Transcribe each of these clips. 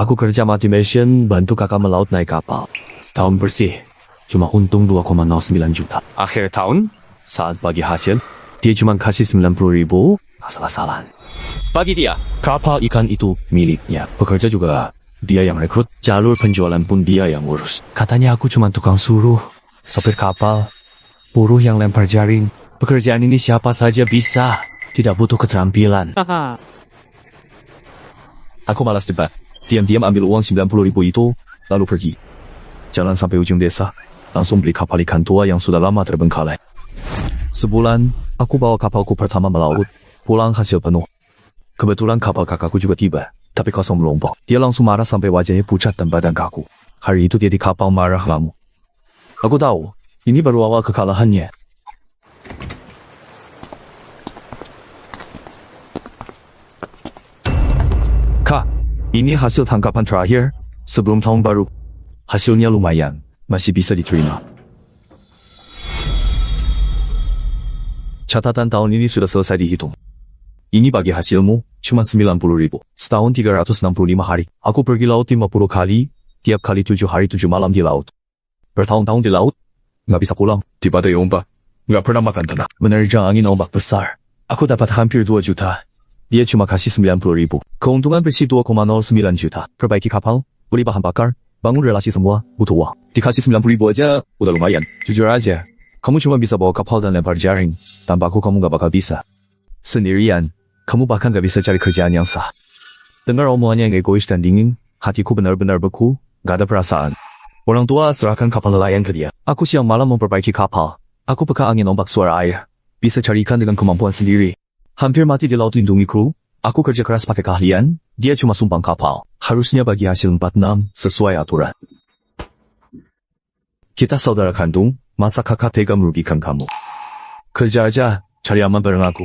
Aku kerja mati mission, bantu kakak melaut naik kapal. Setahun bersih, cuma untung 2,09 juta. Akhir tahun, saat bagi hasil, dia cuma kasih 90.000, asal-asalan. Bagi dia, kapal ikan itu miliknya. Pekerja juga dia yang rekrut, jalur penjualan pun dia yang urus. Katanya aku cuma tukang suruh, sopir kapal, buruh yang lempar jaring. Pekerjaan ini siapa saja bisa, tidak butuh keterampilan. Aku malas debat. Diam-diam ambil uang 90.000 itu, lalu pergi. Jalan sampai ujung desa, langsung beli kapal ikan tua yang sudah lama terbengkalai. Sebulan, aku bawa kapalku pertama melaut, pulang hasil penuh. Kebetulan kapal kakakku juga tiba, tapi kosong melompok. Dia langsung marah sampai wajahnya pucat dan badan kaku. Hari itu dia di kapal marah ngamuk. Aku tahu, ini baru awal kekalahannya. Kak, ini hasil tangkapan terakhir sebelum tahun baru. Hasilnya lumayan, masih bisa diterima. Catatan tahun ini sudah selesai dihitung. Ini bagi hasilmu, cuma 90.000. Setahun 365 hari. Aku pergi laut 50 kali, tiap kali 7 hari 7 malam di laut. Bertahun-tahun di laut, nggak bisa pulang. Di badai ombak, nggak pernah makan tenang. Menerjang angin ombak besar. Aku dapat hampir 2 juta. Dia cuma kasih 90.000. Keuntungan bersih 2,09 juta. Perbaiki kapal, beli bahan bakar, bangun relasi semua, butuh uang. Dikasih 90.000 aja, udah lumayan. Jujur aja, kamu cuma bisa bawa kapal dan lempar jaring. Tanpa aku kamu gak bakal bisa. Sendirian, kamu bahkan gak bisa cari kerjaan yang sah. Dengar omongannya yang egois dan dingin, hatiku benar-benar beku, gak ada perasaan. Orang tua serahkan kapal nelayan ke dia. Aku siang malam memperbaiki kapal. Aku peka angin ombak suara air. Bisa cari ikan dengan kemampuan sendiri. Hampir mati di laut lindungi kru. Aku kerja keras pakai keahlian, dia cuma sumbang kapal. Harusnya bagi hasil 46 sesuai aturan. Kita saudara kandung, masa kakak tega merugikan kamu? Kerja aja, cari aman bareng aku.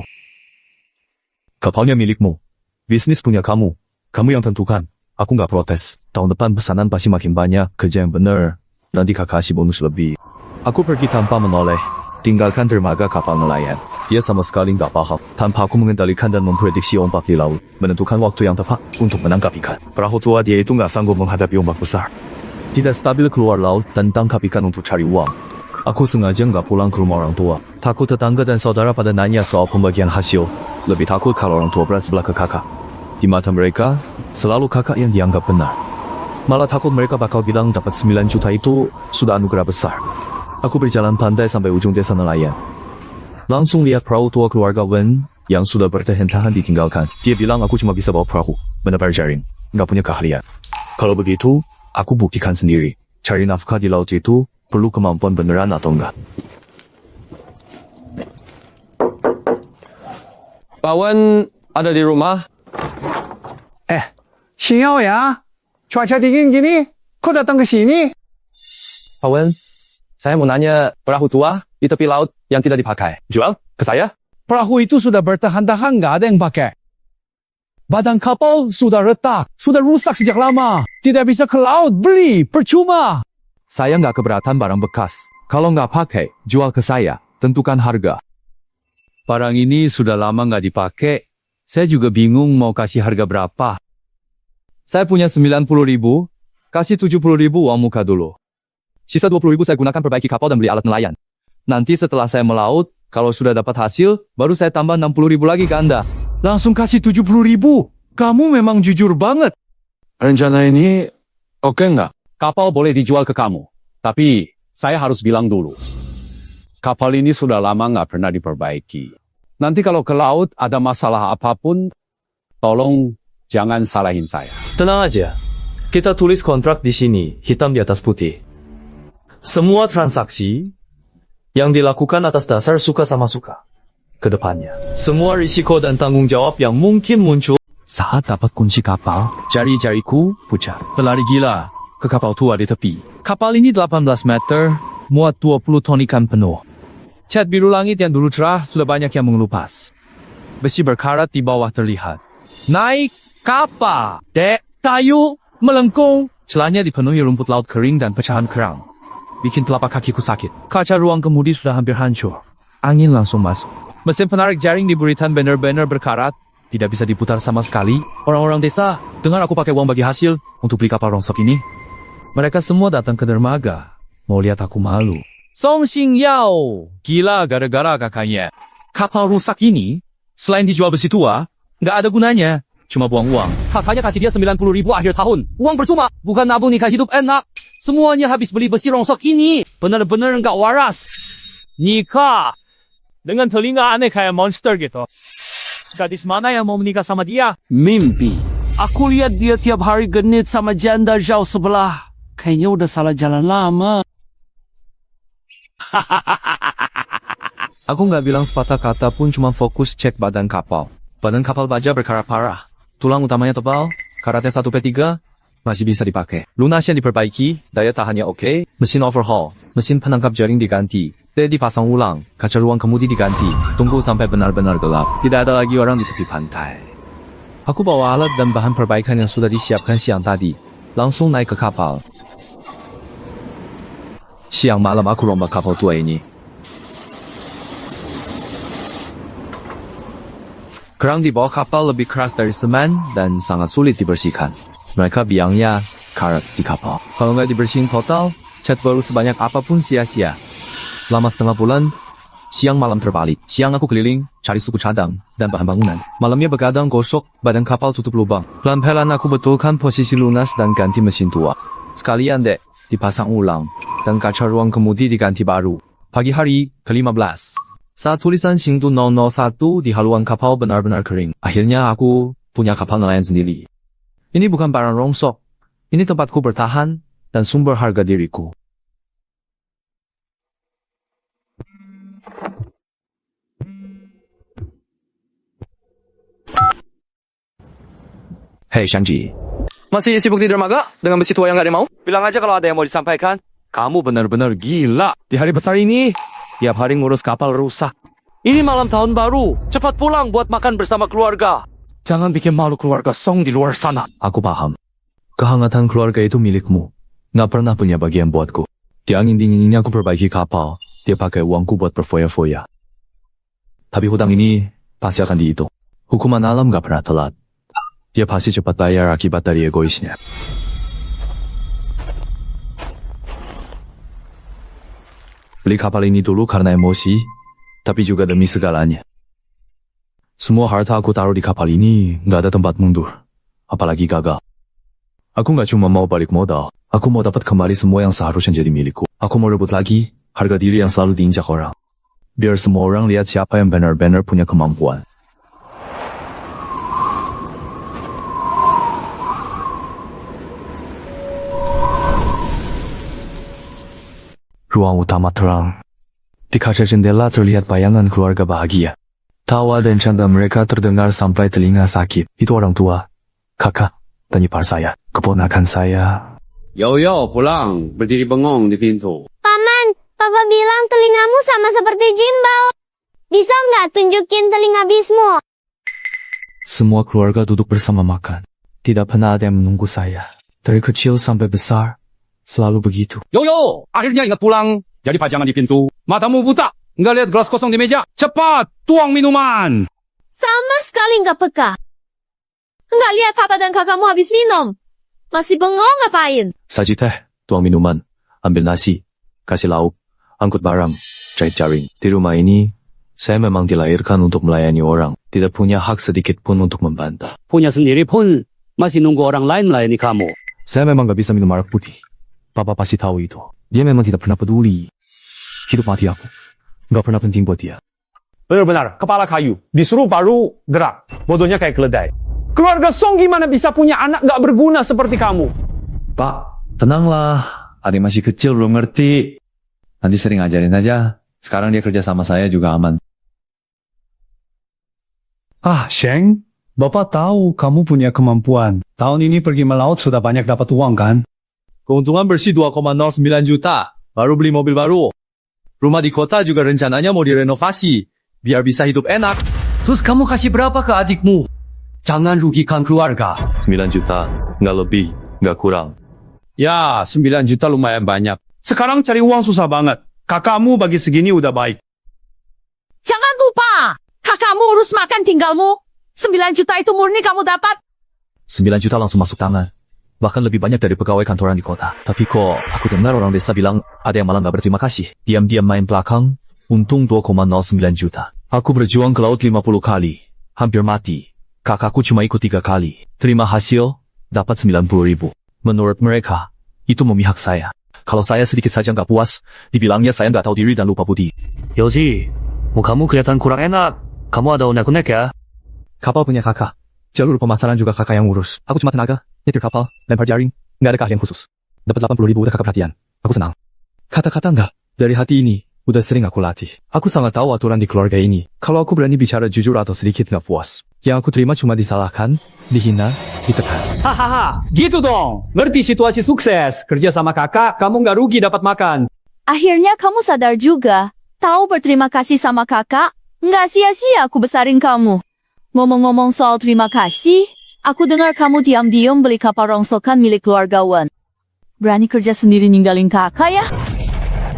Kapalnya milikmu. Bisnis punya kamu. Kamu yang tentukan. Aku nggak protes. Tahun depan pesanan pasti makin banyak, kerja yang bener. Nanti kakak kasih bonus lebih. Aku pergi tanpa menoleh. Tinggalkan dermaga kapal nelayan. Dia sama sekali nggak paham. Tanpa aku mengendalikan dan memprediksi ombak di laut, menentukan waktu yang tepat untuk menangkap ikan. Perahu tua dia itu nggak sanggup menghadapi ombak besar. Tidak stabil keluar laut dan tangkap ikan untuk cari uang. Aku sengaja nggak pulang ke rumah orang tua. Takut tetangga dan saudara pada nanya soal pembagian hasil. Lebih takut kalau orang tua berat sebelah ke kakak. Di mata mereka, selalu kakak yang dianggap benar. Malah takut mereka bakal bilang dapat 9 juta itu sudah anugerah besar. Aku berjalan pandai sampai ujung desa nelayan. Langsung lihat perahu tua keluarga Wen yang sudah bertahan-tahan ditinggalkan. Dia bilang aku cuma bisa bawa perahu, menebar jaring, nggak punya keahlian. Kalau begitu, aku buktikan sendiri. Cari nafkah di laut itu perlu kemampuan beneran atau enggak. Pak Wen ada di rumah? Sinyal ya? Cuaca dingin gini, kok datang ke sini? Pak Wen, saya mau nanya perahu tua di tepi laut yang tidak dipakai. Jual ke saya? Perahu itu sudah bertahan-tahan, nggak ada yang pakai. Badan kapal sudah retak, sudah rusak sejak lama. Tidak bisa ke laut, beli, percuma. Saya nggak keberatan barang bekas. Kalau nggak pakai, jual ke saya. Tentukan harga. Barang ini sudah lama nggak dipakai. Saya juga bingung mau kasih harga berapa. Saya punya 90.000, kasih 70.000 uang muka dulu. Sisa 20.000 saya gunakan perbaiki kapal dan beli alat nelayan. Nanti setelah saya melaut, kalau sudah dapat hasil, baru saya tambah 60.000 lagi ke Anda. Langsung kasih 70.000. Kamu memang jujur banget. Rencana ini oke nggak? Kapal boleh dijual ke kamu, tapi saya harus bilang dulu. Kapal ini sudah lama nggak pernah diperbaiki. Nanti kalau ke laut ada masalah apapun, tolong jangan salahin saya. Tenang aja. Kita tulis kontrak di sini, hitam di atas putih. Semua transaksi yang dilakukan atas dasar suka sama suka. Kedepannya, semua risiko dan tanggung jawab yang mungkin muncul. Saat dapat kunci kapal, jari-jariku pucat. Pelari gila ke kapal tua di tepi. Kapal ini 18 meter, muat 20 ton ikan penuh. Cat biru langit yang dulu cerah sudah banyak yang mengelupas. Besi berkarat di bawah terlihat. Naik kapal, dek, kayu, melengkung. Celahnya dipenuhi rumput laut kering dan pecahan kerang. Bikin telapak kakiku sakit. Kaca ruang kemudi sudah hampir hancur. Angin langsung masuk. Mesin penarik jaring di buritan benar-benar berkarat. tidak bisa diputar sama sekali. Orang-orang desa, dengar aku pakai uang bagi hasil untuk beli kapal rongsok ini. Mereka semua datang ke dermaga, mau lihat aku malu. Song Xingyao, gila gara-gara kakaknya. Kapal rusak ini, selain dijual besi tua, nggak ada gunanya. Cuma buang uang. Kakaknya kasih dia 90.000 akhir tahun. Uang percuma. Bukan nabung nikah hidup enak. Semuanya habis beli besi rongsok ini. Benar-benar nggak waras. Nikah dengan telinga aneh kayak monster gitu. Gadis mana yang mau menikah sama dia? Mimpi. Aku lihat dia tiap hari genit sama janda jauh sebelah. Kayaknya udah salah jalan lama. Aku nggak bilang sepatah kata pun, cuma fokus cek badan kapal. Badan kapal baja berkarat parah. Tulang utamanya tebal, karatnya 1/3, masih bisa dipakai. Lunasnya diperbaiki, daya tahannya oke. Mesin overhaul, mesin penangkap jaring diganti, teh dipasang ulang, kaca ruang kemudi diganti, tunggu sampai benar-benar gelap. Tidak ada lagi orang di tepi pantai. Aku bawa alat dan bahan perbaikan yang sudah disiapkan siang tadi, langsung naik ke kapal. Siang malam aku rombak kapal tua ini. Kerang di bawah kapal lebih keras dari semen dan sangat sulit dibersihkan. Mereka bilangnya karat di kapal. Kalau nggak dibersihin total, cat baru sebanyak apapun sia-sia. Selama setengah bulan, siang malam terbalik. Siang aku keliling, cari suku cadang dan bahan bangunan. Malamnya begadang gosok, badan kapal tutup lubang. Pelan-pelan aku betulkan posisi lunas dan ganti mesin tua. Sekalian dek, dipasang ulang. Dan kaca ruang kemudi diganti baru. Pagi hari ke-15. Saat tulisan Xingdu 001 di haluan kapal benar-benar kering. Akhirnya aku punya kapal nelayan sendiri. Ini bukan barang rongsok. Ini tempatku bertahan dan sumber harga diriku. Hei Shangji, Masih sibuk di dermaga? Dengan besi tua yang nggak ada mau? Bilang aja kalau ada yang mau disampaikan. Kamu benar-benar gila. Di hari besar ini, tiap hari ngurus kapal rusak. Ini malam tahun baru. Cepat pulang buat makan bersama keluarga. jangan bikin malu keluarga Song di luar sana. Aku paham. Kehangatan keluarga itu milikmu. Nggak pernah punya bagian buatku. Di angin dingin ini aku perbaiki kapal. Dia pakai uangku buat berfoya-foya. Tapi hutang ini pasti akan dihitung. Hukuman alam nggak pernah telat. Dia pasti cepat bayar akibat dari egoisnya. Beli kapal ini dulu karena emosi, tapi juga demi segalanya. Semua harta aku taruh di kapal ini, nggak ada tempat mundur. Apalagi gagal. Aku nggak cuma mau balik modal. Aku mau dapat kembali semua yang seharusnya jadi milikku. Aku mau rebut lagi harga diri yang selalu diinjak orang. Biar semua orang lihat siapa yang benar-benar punya kemampuan. Ruang utama terang. Di kaca jendela terlihat bayangan keluarga bahagia. Tawa dan canda mereka terdengar sampai telinga sakit. Itu orang tua, kakak, dan ipar saya. Keponakan saya. Yo, pulang. Berdiri bengong di pintu. Paman, Papa bilang telingamu sama seperti Jimbao. Bisa nggak tunjukin telinga Bismo? Semua keluarga duduk bersama makan. Tidak pernah ada yang menunggu saya. Dari kecil sampai besar, selalu begitu. Yo, akhirnya ingat pulang. Jadi pajangan di pintu. Matamu buta. Nggak lihat gelas kosong di meja. Cepat, tuang minuman. Sama sekali nggak peka. Nggak lihat papa dan kakakmu habis minum. Masih bengong ngapain? Saji teh, tuang minuman, ambil nasi, kasih lauk, angkut barang, jahit jaring. Di rumah ini, saya memang dilahirkan untuk melayani orang. Tidak punya hak sedikit pun untuk membantah. Punya sendiri pun masih nunggu orang lain melayani kamu. Saya memang nggak bisa minum arak putih. Papa pasti tahu itu. Dia memang tidak pernah peduli. Hidup mati aku, nggak pernah penting buat dia. Benar-benar, kepala kayu. Disuruh baru gerak. Bodohnya kayak keledai. Keluarga Song gimana bisa punya anak gak berguna seperti kamu? Pak, tenanglah. Adik masih kecil, belum ngerti. Nanti sering ajarin aja. Sekarang dia kerja sama saya juga aman. Ah, Sheng. Bapak tahu kamu punya kemampuan. Tahun ini pergi melaut sudah banyak dapat uang kan? Keuntungan bersih 2,09 juta. Baru beli mobil baru. Rumah di kota juga rencananya mau direnovasi, biar bisa hidup enak. Terus kamu kasih berapa ke adikmu? Jangan rugikan keluarga. 9 juta, nggak lebih, nggak kurang. Ya, 9 juta lumayan banyak. Sekarang cari uang susah banget. Kakakmu bagi segini udah baik. Jangan lupa, kakakmu urus makan tinggalmu. 9 juta itu murni kamu dapat. 9 juta langsung masuk tangan. Bahkan lebih banyak dari pegawai kantoran di kota. Tapi kok aku dengar orang desa bilang ada yang malah nggak berterima kasih. Diam-diam main belakang, untung 2,09 juta. Aku berjuang ke laut 50 kali. Hampir mati. Kakakku cuma ikut 3 kali. Terima hasil, dapat 90.000. Menurut mereka, itu memihak saya. Kalau saya sedikit saja nggak puas, dibilangnya saya nggak tahu diri dan lupa budi. Yoji, mukamu kelihatan kurang enak. Kamu ada unek-unek ya? Kapal punya kakak. Jalur pemasaran juga kakak yang ngurus. Aku cuma tenaga, nyetir kapal, lempar jaring. Nggak ada keahlian khusus. Dapat 80.000 udah kakak perhatian. Aku senang. Kata-kata nggak. Dari hati ini, udah sering aku latih. Aku sangat tahu aturan di keluarga ini. Kalau aku berani bicara jujur atau sedikit nggak puas, yang aku terima cuma disalahkan, dihina, ditekan. Hahaha, gitu dong. Ngerti situasi sukses. Kerja sama kakak, kamu nggak rugi dapat makan. Akhirnya kamu sadar juga. Tahu berterima kasih sama kakak? Nggak sia-sia aku besarin kamu. Ngomong-ngomong soal terima kasih, aku dengar kamu diam-diam beli kapal rongsokan milik keluargawan. Berani kerja sendiri ninggalin kakak ya?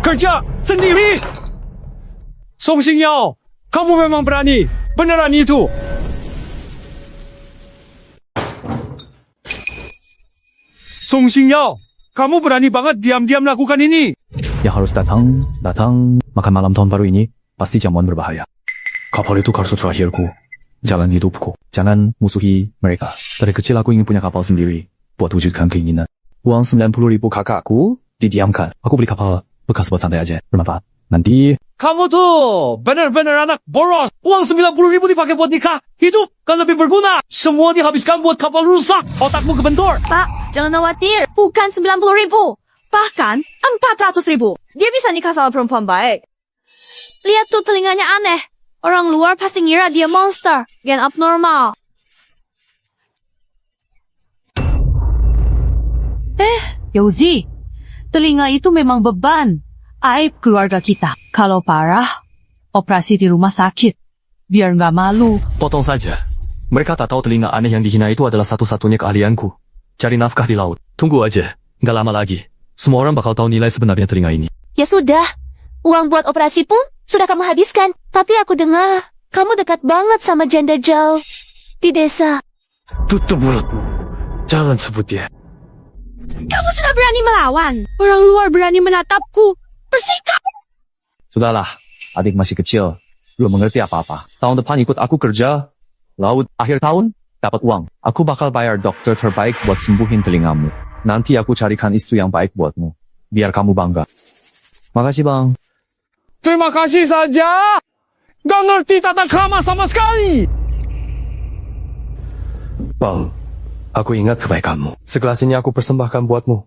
Kerja sendiri. Song Xingyao, kamu memang berani. Beneran itu. Song Xingyao, kamu berani banget diam-diam lakukan ini. Yang harus datang, makan malam tahun baru ini, pasti jamuan berbahaya. Kapal itu kartu terakhirku. Jalan hidupku. Jangan musuhi mereka. Dari kecil aku ingin punya kapal sendiri, buat wujudkan keinginan. Uang 90.000 kakakku, didiamkan. Aku beli kapal bekas buat santai aja. Bermanfaat. Nanti... Kamu tuh bener-bener anak boros. Uang 90.000 dipakai buat nikah. Hidup kan lebih berguna. Semua dihabiskan buat kapal rusak. Otakmu kebentur. Pak, jangan khawatir. Bukan 90.000. Bahkan 400.000. Dia bisa nikah sama perempuan baik. Lihat tuh telinganya aneh. Orang luar pasti ngira dia monster. Gen abnormal. Yozi, telinga itu memang beban. Aib keluarga kita. Kalau parah, operasi di rumah sakit. Biar nggak malu. Potong saja. Mereka tak tahu telinga aneh yang dihina itu adalah satu-satunya keahlianku. Cari nafkah di laut. Tunggu aja. Nggak lama lagi. Semua orang bakal tahu nilai sebenarnya telinga ini. Ya sudah. Uang buat operasi pun sudah kamu habiskan. Tapi aku dengar, kamu dekat banget sama janda jauh di desa. Tutup mulutmu. Jangan sebut dia. Kamu sudah berani melawan. Orang luar berani menatapku. Bersikap. Sudahlah. Adik masih kecil. Belum mengerti apa-apa. Tahun depan ikut aku kerja. Laut akhir tahun, dapat uang. Aku bakal bayar dokter terbaik buat sembuhin telingamu. Nanti aku carikan istri yang baik buatmu. Biar kamu bangga. Makasih bang. Terima kasih saja. Gak ngerti tata krama sama sekali. Bang, aku ingat kebaikanmu. Segelas ini aku persembahkan buatmu.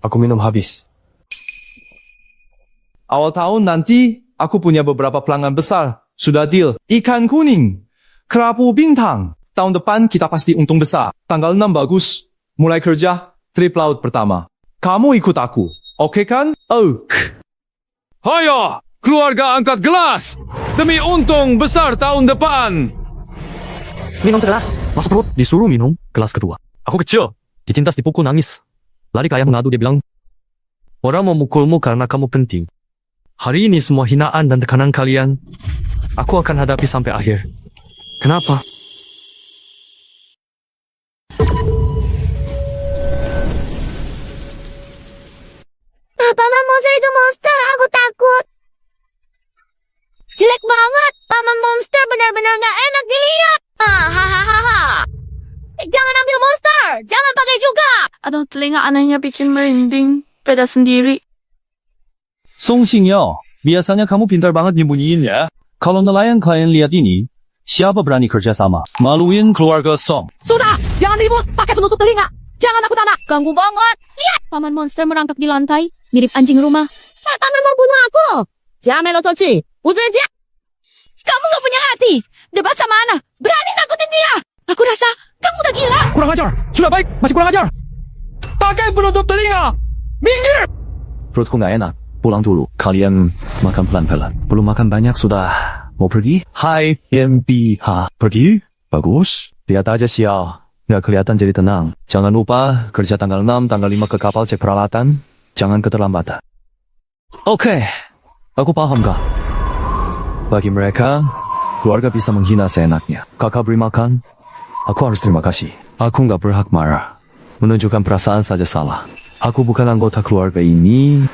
Aku minum habis. Awal tahun nanti, aku punya beberapa pelanggan besar. Sudah deal. Ikan kuning. Kerapu bintang. Tahun depan kita pasti untung besar. Tanggal 6 bagus. Mulai kerja, trip laut pertama. Kamu ikut aku. Oke kan? Hayo, keluarga angkat gelas. Demi untung besar tahun depan. Minum segelas. Masuk perut. Disuruh minum gelas kedua. Aku kecil. Ditindas, dipukul, nangis. Lari kayak mengadu, dia bilang, orang memukulmu karena kamu penting. Hari ini semua hinaan dan tekanan kalian, aku akan hadapi sampai akhir. Kenapa? Paman monster itu monster, aku takut. Jelek banget. Paman monster benar-benar gak enak dilihat. Hahaha. Jangan ambil monster. Jangan pakai juga. Aduh, telinga anehnya bikin merinding. Beda sendiri. Song Xingyao, biasanya kamu pintar banget nyembunyiin ya. Kalau nelayan kalian lihat ini, siapa berani kerja sama? Maluin keluarga Song. Sudah, jangan ribut. Pakai penutup telinga. Jangan aku tanah. Ganggu banget. Lihat, paman monster merangkak di lantai. Mirip anjing rumah. Paman mau bunuh aku. Jangan melotoci. Usaha. Kamu gak punya hati. Debat sama anak. Berani nakutin dia. Aku rasa kamu udah gila. Kurang ajar. Sudah baik, masih kurang ajar. Pakai penutup telinga. Minggir. Perutku nggak enak. Pulang dulu. Kalian makan pelan-pelan. Belum makan banyak sudah. Mau pergi? Hai, MPH. Pergi? Bagus. Lihat aja sial. Nggak kelihatan jadi tenang. Jangan lupa kerja tanggal 6, tanggal 5 ke kapal cek peralatan. Jangan keterlambatan. Oke. Aku paham kak. Bagi mereka, keluarga bisa menghina seenaknya. Kakak beri makan, Aku harus terima kasih. Aku nggak berhak marah. Menunjukkan perasaan saja salah. Aku bukan anggota keluarga ini.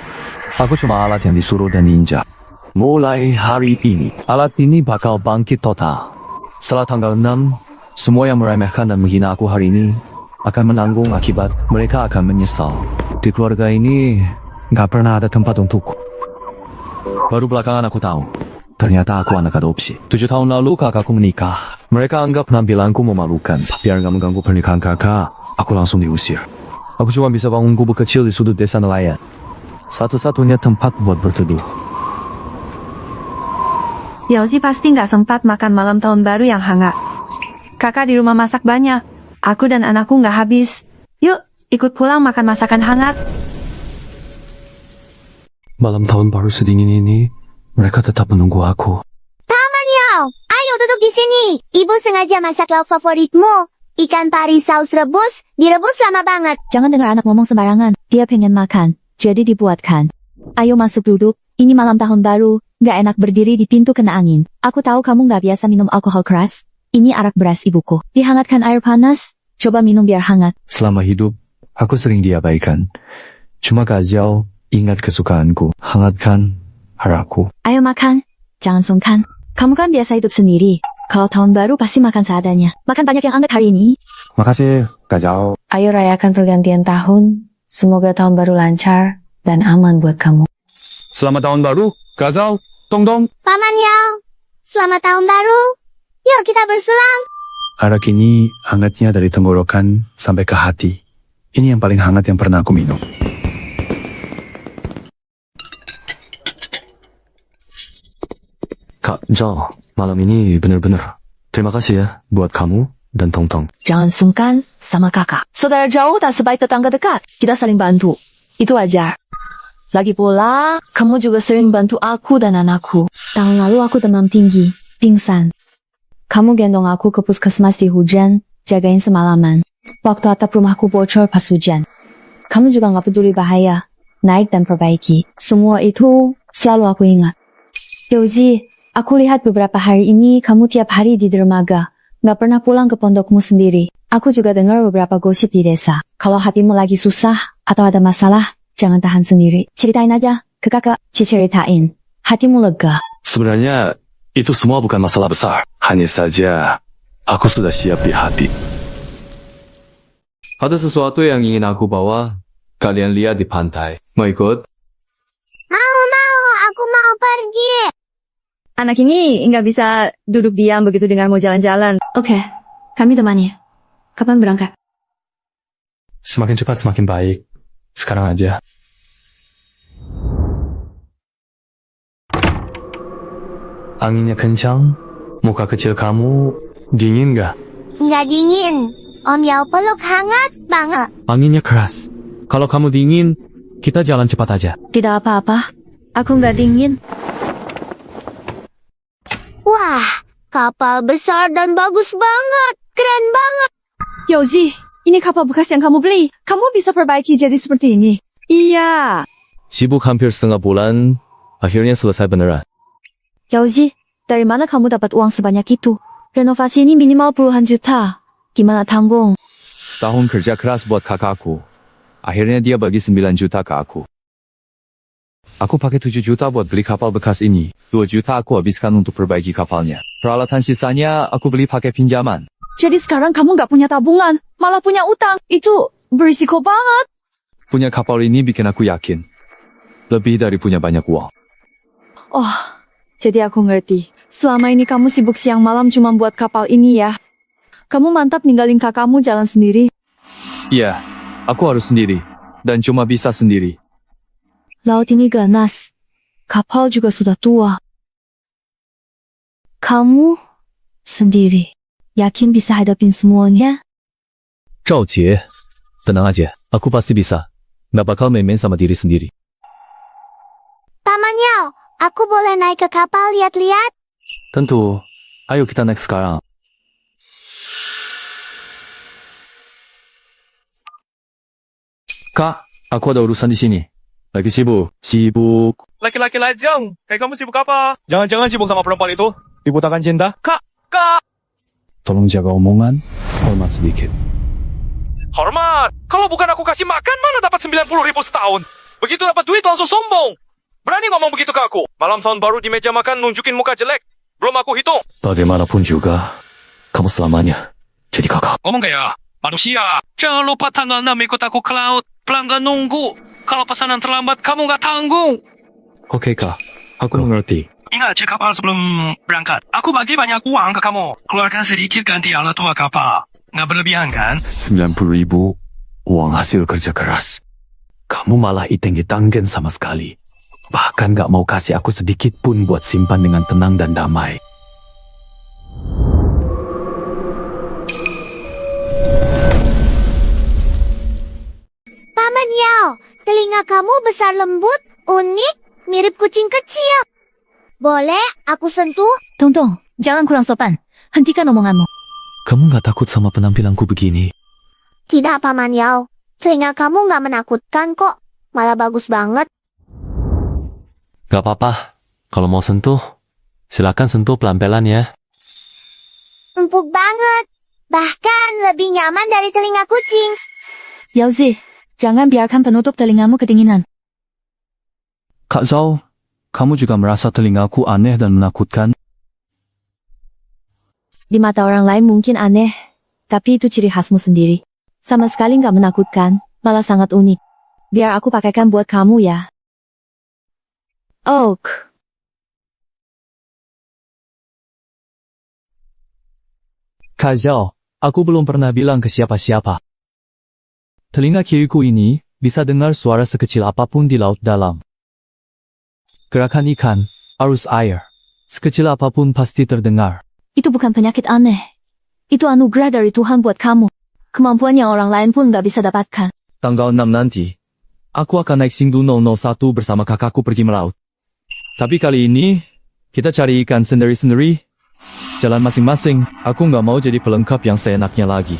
Aku cuma alat yang disuruh dan diinjak. Mulai hari ini, alat ini bakal bangkit total. Setelah tanggal 6, semua yang meremehkan dan menghina aku hari ini akan menanggung akibat. Mereka akan menyesal. Di keluarga ini, nggak pernah ada tempat untukku. Baru belakangan aku tahu, ternyata aku anak adopsi. 7 tahun lalu kakakku menikah. Mereka anggap penampilanku memalukan. Biar nggak mengganggu pernikahan kakak, aku langsung diusir. Aku cuma bisa bangun gubuk kecil di sudut desa nelayan. Satu-satunya tempat buat berteduh. Yauzi pasti nggak sempat makan malam tahun baru yang hangat. Kakak di rumah masak banyak. Aku dan anakku nggak habis. Yuk, ikut pulang makan masakan hangat. Malam tahun baru sedingin ini, mereka tetap menunggu aku. Tamanyo, ayo duduk di sini. Ibu sengaja masak lauk favoritmu. Ikan pari saus rebus, direbus lama banget. Jangan dengar anak ngomong sembarangan. Dia pengen makan, jadi dibuatkan. Ayo masuk duduk, ini malam tahun baru, gak enak berdiri di pintu kena angin. Aku tahu kamu gak biasa minum alkohol keras. Ini arak beras ibuku. Dihangatkan air panas, coba minum biar hangat. Selama hidup, aku sering diabaikan. Cuma Kak Jiao ingat kesukaanku. Hangatkan arakku. Ayo makan, jangan sungkan. Kamu kan biasa hidup sendiri. Kalau tahun baru pasti makan seadanya. Makan banyak yang hangat hari ini. Makasih, Kak Jiao. Ayo rayakan pergantian tahun. Semoga tahun baru lancar dan aman buat kamu. Selamat tahun baru, Kak Zhao, Dongdong. Paman Yao, selamat tahun baru. Yuk kita bersulang. Arak ini hangatnya dari tenggorokan sampai ke hati. Ini yang paling hangat yang pernah aku minum. Kak Zhao, malam ini benar-benar. Terima kasih ya buat kamu dan Tong-Tong. Jangan sungkan sama kakak. Saudara jauh tak sebaik tetangga dekat. Kita saling bantu. Itu wajar. Lagi pula, kamu juga sering bantu aku dan anakku. Tahun lalu aku demam tinggi, pingsan. Kamu gendong aku ke puskesmas di hujan, jagain semalaman. Waktu atap rumahku bocor pas hujan. Kamu juga gak peduli bahaya. Naik dan perbaiki. Semua itu selalu aku ingat. Yauzi, aku lihat beberapa hari ini kamu tiap hari di dermaga. Gak pernah pulang ke pondokmu sendiri. Aku juga dengar beberapa gosip di desa. Kalau hatimu lagi susah atau ada masalah, jangan tahan sendiri. Ceritain aja ke kakak. Ceritain. Hatimu lega. Sebenarnya itu semua bukan masalah besar. Hanya saja aku sudah siap di hati. Ada sesuatu yang ingin aku bawa. Kalian lihat di pantai. Mau ikut? Mau, aku mau pergi. Anak ini nggak bisa duduk diam begitu dengar mau jalan-jalan. Oke, kami temani. Kapan berangkat? Semakin cepat semakin baik. Sekarang aja. Anginnya kencang. Muka kecil kamu dingin gak? Nggak dingin. Om Yao peluk hangat banget. Anginnya keras. Kalau kamu dingin, kita jalan cepat aja. Tidak apa-apa. Aku nggak dingin. Wah, kapal besar dan bagus banget. Keren banget. Yauzi, ini kapal bekas yang kamu beli. Kamu bisa perbaiki jadi seperti ini. Iya. Sibuk hampir setengah bulan. Akhirnya selesai beneran. Yauzi, dari mana kamu dapat uang sebanyak itu? Renovasi ini minimal puluhan juta. Gimana tanggung? Setahun kerja keras buat kakakku. Akhirnya dia bagi 9 juta ke aku. Aku pakai 7 juta buat beli kapal bekas ini. 2 juta aku habiskan untuk perbaiki kapalnya. Peralatan sisanya aku beli pakai pinjaman. Jadi sekarang kamu nggak punya tabungan, malah punya utang. Itu berisiko banget. Punya kapal ini bikin aku yakin. Lebih dari punya banyak uang. Oh, jadi aku ngerti. Selama ini kamu sibuk siang malam cuma buat kapal ini ya. Kamu mantap ninggalin kakakmu jalan sendiri. Iya, aku harus sendiri. Dan cuma bisa sendiri. Laut ini ganas. Kapal juga sudah tua. Kamu sendiri. Yakin bisa hadapin semuanya? Zhao Jie, tenang aja. Aku pasti bisa. Nggak bakal main-main sama diri sendiri. Paman Yao, aku boleh naik ke kapal lihat-lihat? Tentu. Ayo kita naik sekarang. Kak, aku ada urusan di sini. Lagi sibuk. Sibuk. Laki-laki lajang, kayak kamu sibuk apa? Jangan-jangan sibuk sama perempuan itu? Dibutakan cinta? Kak! Tolong jaga omongan, hormat sedikit. Hormat! Kalau bukan aku kasih makan, mana dapat 90.000 setahun? Begitu dapat duit langsung sombong. Berani ngomong begitu ke aku? Malam tahun baru di meja makan nunjukin muka jelek. Belum aku hitung. Bagaimanapun juga, kamu selamanya jadi kakak. Ngomong kayak manusia. Jangan lupa tanggal 6 ikut aku ke laut. Pelanggan nunggu. Kalau pesanan terlambat, kamu nggak tanggung. Oke kak, aku mengerti. Ingat cek kapal sebelum berangkat. Aku bagi banyak uang ke kamu. Keluarkan sedikit ganti alat tua kapal. Nggak berlebihan kan? 90.000 uang hasil kerja keras. Kamu malah iteng-itanggen sama sekali. Bahkan gak mau kasih aku sedikit pun buat simpan dengan tenang dan damai. Paman Yao, telinga kamu besar lembut, unik, mirip kucing kecil. Boleh aku sentuh? Tungtung, jangan kurang sopan. Hentikan omonganmu. Kamu gak takut sama penampilanku begini? Tidak, Paman Yao. Telinga kamu nggak menakutkan kok. Malah bagus banget. Gak apa-apa. Kalau mau sentuh, silakan sentuh pelan-pelan ya. Empuk banget. Bahkan lebih nyaman dari telinga kucing. Yaozi, jangan biarkan penutup telingamu kedinginan. Kak Zhao, kamu juga merasa telingaku aneh dan menakutkan? Di mata orang lain mungkin aneh, tapi itu ciri khasmu sendiri. Sama sekali nggak menakutkan, malah sangat unik. Biar aku pakaikan buat kamu ya. Oak. Kak Zhao, aku belum pernah bilang ke siapa-siapa. Telinga kiriku ini bisa dengar suara sekecil apapun di laut dalam. Gerakan ikan, arus air, sekecil apapun pasti terdengar. Itu bukan penyakit aneh. Itu anugerah dari Tuhan buat kamu. Kemampuan yang orang lain pun nggak bisa dapatkan. Tanggal 6 nanti, aku akan naik Singdu 001 bersama kakakku pergi melaut. Tapi kali ini, kita cari ikan sendiri-sendiri. Jalan masing-masing, aku nggak mau jadi pelengkap yang seenaknya lagi.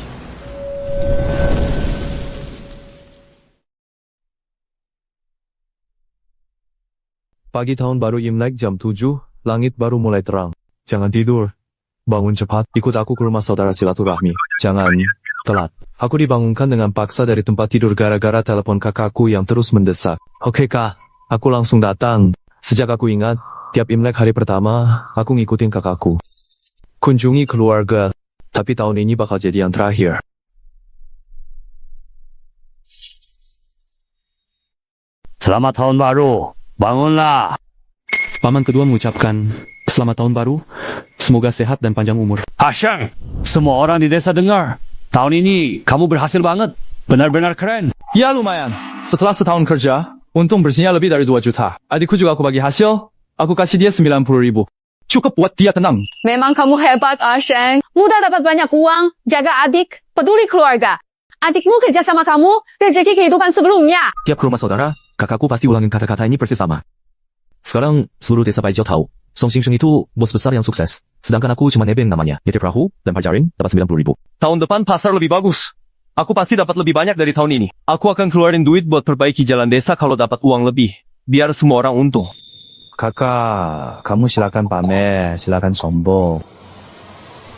Pagi tahun baru Imlek jam 7, langit baru mulai terang. Jangan tidur. Bangun cepat, ikut aku ke rumah saudara silaturahmi. Jangan telat. Aku dibangunkan dengan paksa dari tempat tidur gara-gara telepon kakakku yang terus mendesak. Oke kak, aku langsung datang. Sejak aku ingat, tiap Imlek hari pertama, aku ngikutin kakakku. Kunjungi keluarga, tapi tahun ini bakal jadi yang terakhir. Selamat tahun baru, bangunlah. Paman kedua mengucapkan, selamat tahun baru, semoga sehat dan panjang umur. Asyang, semua orang di desa dengar. Tahun ini kamu berhasil banget, benar-benar keren. Ya lumayan, setelah setahun kerja, untung bersihnya lebih dari 2 juta. Adikku juga aku bagi hasil, aku kasih dia 90.000. Cukup buat dia tenang. Memang kamu hebat, Asheng. Mudah dapat banyak uang, jaga adik, peduli keluarga. Adikmu kerja sama kamu, rezeki kehidupan sebelumnya. Tiap ke rumah saudara, kakakku pasti ulangin kata-kata ini persis sama. Sekarang, seluruh desa Baijiao tahu, Song Xingsheng itu bos besar yang sukses. Sedangkan aku cuma nebeng namanya. Nyetir perahu dan pajarin dapat 90.000. Tahun depan pasar lebih bagus. Aku pasti dapat lebih banyak dari tahun ini. Aku akan keluarin duit buat perbaiki jalan desa kalau dapat uang lebih. Biar semua orang untung. Kakak, kamu silakan pamer, silakan sombong.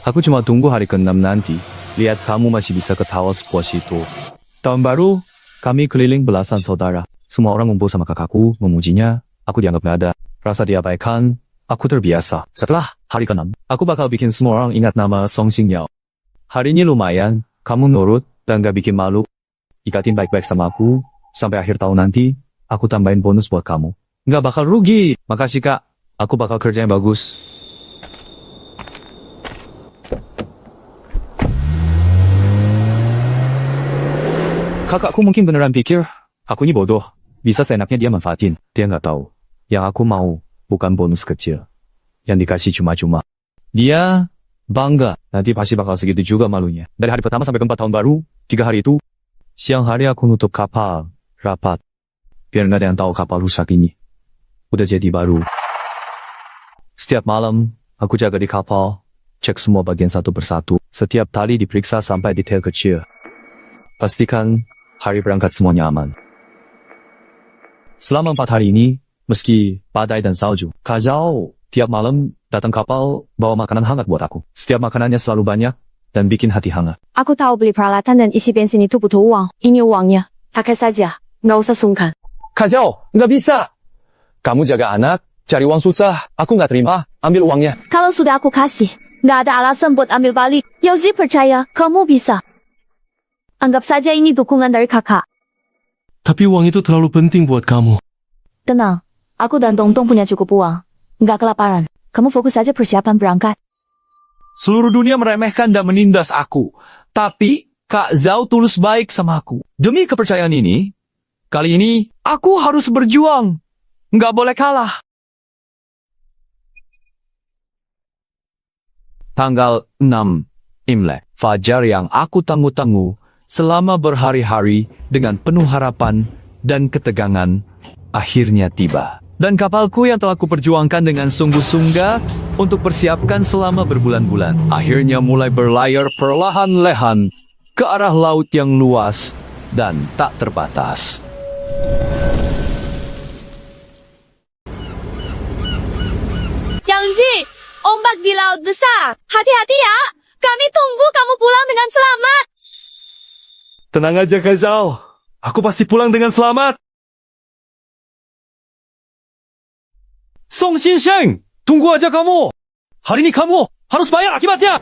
Aku cuma tunggu hari ke-6 nanti. Lihat kamu masih bisa ketawa sepuas itu. Tahun baru, kami keliling belasan saudara. Semua orang ngumpul sama kakakku, memujinya. Aku dianggap gak ada. Rasa diabaikan, aku terbiasa. Setelah hari ke-6, aku bakal bikin semua orang ingat nama Song Xingyao. Hari ini lumayan, kamu nurut dan gak bikin malu. Ikatin baik-baik sama aku, sampai akhir tahun nanti, aku tambahin bonus buat kamu. Nggak bakal rugi. Makasih kak, aku bakal kerja yang bagus. Kakakku mungkin beneran pikir, aku ini bodoh. Bisa seenaknya dia manfaatin. Dia nggak tahu. Yang aku mau, bukan bonus kecil. Yang dikasih cuma-cuma. Dia bangga. Nanti pasti bakal segitu juga malunya. Dari hari pertama sampai ke-4 tahun baru, 3 hari itu, siang hari aku nutup kapal, rapat. Biar nggak ada yang tahu kapal rusak ini. Udah jadi baru. Setiap malam, aku jaga di kapal, cek semua bagian satu persatu. Setiap tali diperiksa sampai detail kecil. Pastikan hari berangkat semuanya aman. Selama 4 hari ini, meski badai dan salju, Kak Zhao Tiap malam datang kapal bawa makanan hangat buat aku. Setiap makanannya selalu banyak dan bikin hati hangat. Aku tahu beli peralatan dan isi bensin itu butuh uang. Ini uangnya. Pakai saja. Nggak usah sungkan. Kak Zhao, nggak bisa. Kamu jaga anak, cari uang susah. Aku nggak terima. Ambil uangnya. Kalau sudah aku kasih, nggak ada alasan buat ambil balik. Yozi percaya, kamu bisa. Anggap saja ini dukungan dari kakak. Tapi uang itu terlalu penting buat kamu. Tenang, aku dan Tongtong punya cukup uang. Nggak kelaparan. Kamu fokus saja persiapan berangkat. Seluruh dunia meremehkan dan menindas aku. Tapi Kak Zhao tulus baik sama aku. Demi kepercayaan ini, kali ini Aku harus berjuang. Nggak boleh kalah. Tanggal 6 Imlek. Fajar yang aku tangguh-tangguh selama berhari-hari dengan penuh harapan dan ketegangan akhirnya tiba. Dan kapalku yang telah kuperjuangkan dengan sungguh-sungguh untuk persiapkan selama berbulan-bulan akhirnya mulai berlayar perlahan-lahan ke arah laut yang luas dan tak terbatas. Yangji, ombak di laut besar. Hati-hati ya. Kami tunggu kamu pulang dengan selamat. tenang aja Kak Zhao. Aku pasti pulang dengan selamat. Song Xinsheng, tunggu aja kamu. Hari ini kamu harus bayar akibatnya.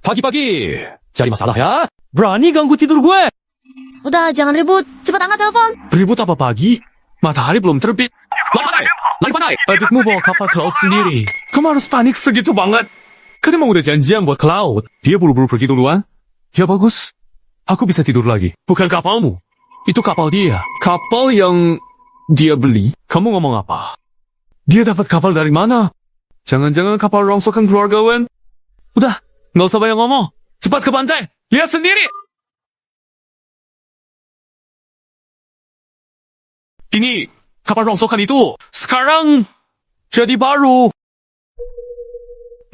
Pagi-pagi, cari masalah ya. Berani ganggu tidur gue? Udah, jangan ribut. Cepat angkat telepon. Ribut apa pagi? Matahari belum terbit. Lagi pandai. Adikmu bawa kapal ke laut sendiri. Kamu harus panik segitu banget. Kan emang udah janjian buat ke laut. Dia buru-buru pergi duluan. Ya bagus. Aku bisa tidur lagi. Bukan kapalmu. Itu kapal dia. Kapal yang dia beli. Kamu ngomong apa? Dia dapat kapal dari mana? Jangan-jangan kapal rongsokan keluarga Wen? Udah, nggak usah banyak ngomong. Cepat ke pantai. Lihat sendiri. Ini kapal rongsokan itu. Sekarang jadi baru.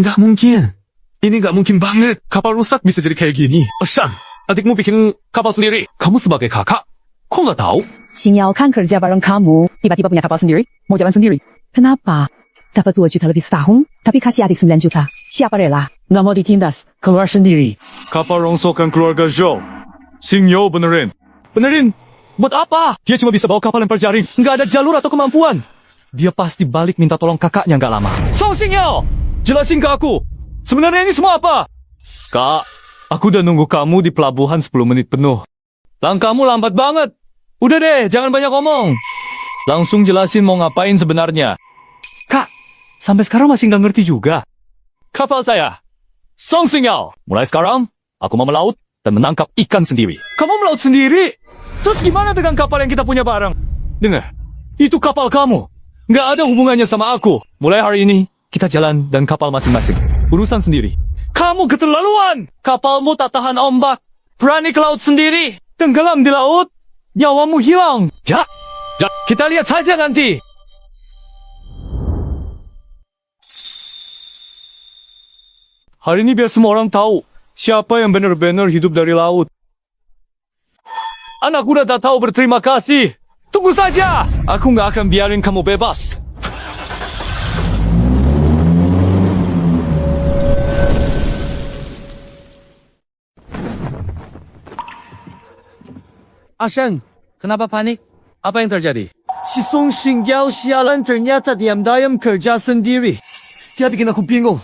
Nggak mungkin. Ini nggak mungkin banget. Kapal rusak bisa jadi kayak gini. Shan, adikmu bikin kapal sendiri. Kamu sebagai kakak, kok nggak tahu? Sinyal kan kerja bareng kamu, tiba-tiba punya kapal sendiri, mau jalan sendiri. Kenapa? Dapat 2 juta lebih setahun, tapi kasih adik 9 juta. Siapa rela? Nggak mau ditindas, keluar sendiri. Kapal rongsokan keluarga Zhou. Xingyo benerin. Benerin? Buat apa? Dia cuma bisa bawa kapal lempar jaring. Nggak ada jalur atau kemampuan. Dia pasti balik minta tolong kakaknya nggak lama. Song Xingyo, jelasin ke aku. Sebenarnya ini semua apa? Kak, aku udah nunggu kamu di pelabuhan 10 menit penuh. Langkahmu lambat banget. Udah deh, jangan banyak ngomong. Langsung jelasin mau ngapain sebenarnya. Kak, sampai sekarang masih nggak ngerti juga. Kapal saya, Song Xingyo. Mulai sekarang, aku mau melaut dan menangkap ikan sendiri. Kamu melaut sendiri? Terus gimana dengan kapal yang kita punya bareng? Dengar, itu kapal kamu. Nggak ada hubungannya sama aku. Mulai hari ini, kita jalan dan kapal masing-masing. Urusan sendiri. Kamu keterlaluan. Kapalmu tak tahan ombak. Berani ke laut sendiri. Tenggelam di laut, nyawamu hilang. Kita lihat saja nanti. Hari ini biar semua orang tahu siapa yang benar-benar hidup dari laut. Anak udah tak tahu berterima kasih. Tunggu saja. Aku nggak akan biarin kamu bebas. Ashen, kenapa panik? Apa yang terjadi? Si Song Xingyo sialan ternyata diam-diam kerja sendiri. Dia bikin aku bingung.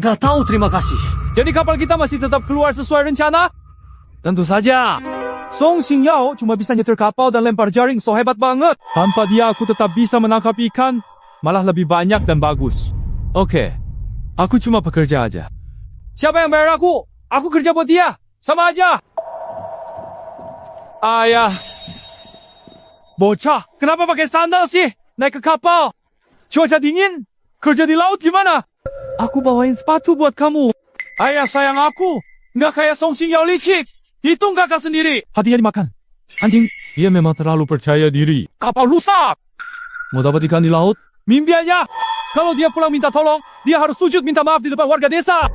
Gak tahu terima kasih. Jadi kapal kita masih tetap keluar sesuai rencana? Tentu saja. Song Xingyo cuma bisa nyetir kapal dan lempar jaring, so hebat banget. Tanpa dia aku tetap bisa menangkap ikan, malah lebih banyak dan bagus. Oke, aku cuma pekerja aja. Siapa yang bayar aku? Aku kerja buat dia. Sama aja. Ayah. Bocah, kenapa pakai sandal sih? Naik ke kapal. Cuaca dingin? Kerja di laut gimana? Aku bawain sepatu buat kamu. Ayah sayang aku. Nggak kayak Song Xingyo licik. Hitung kakak sendiri. Hati-hati makan. Anjing, dia memang terlalu percaya diri. Kapal rusak. Mau dapat ikan di laut? Mimpi aja. Kalau dia pulang minta tolong, dia harus sujud minta maaf di depan warga desa.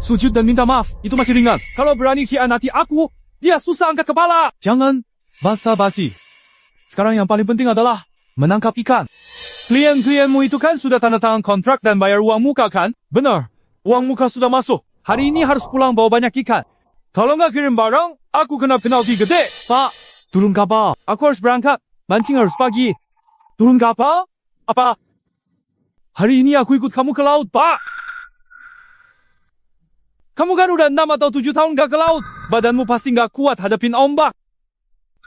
Sujud dan minta maaf, itu masih ringan. Kalau berani khianati aku, dia susah angkat kepala. Jangan basa-basi. Sekarang yang paling penting adalah menangkap ikan. Klien-klienmu itu kan sudah tanda tangan kontrak dan bayar uang muka kan? Benar, uang muka sudah masuk. Hari ini harus pulang bawa banyak ikan. Kalau nggak kirim barang, aku kena penalti gede. Pak, turun kapal. Aku harus berangkat. Mancing harus pagi. Turun kapal? Apa? Hari ini aku ikut kamu ke laut, Pak. Kamu kan udah 6 atau 7 tahun gak ke laut. Badanmu pasti gak kuat hadapin ombak.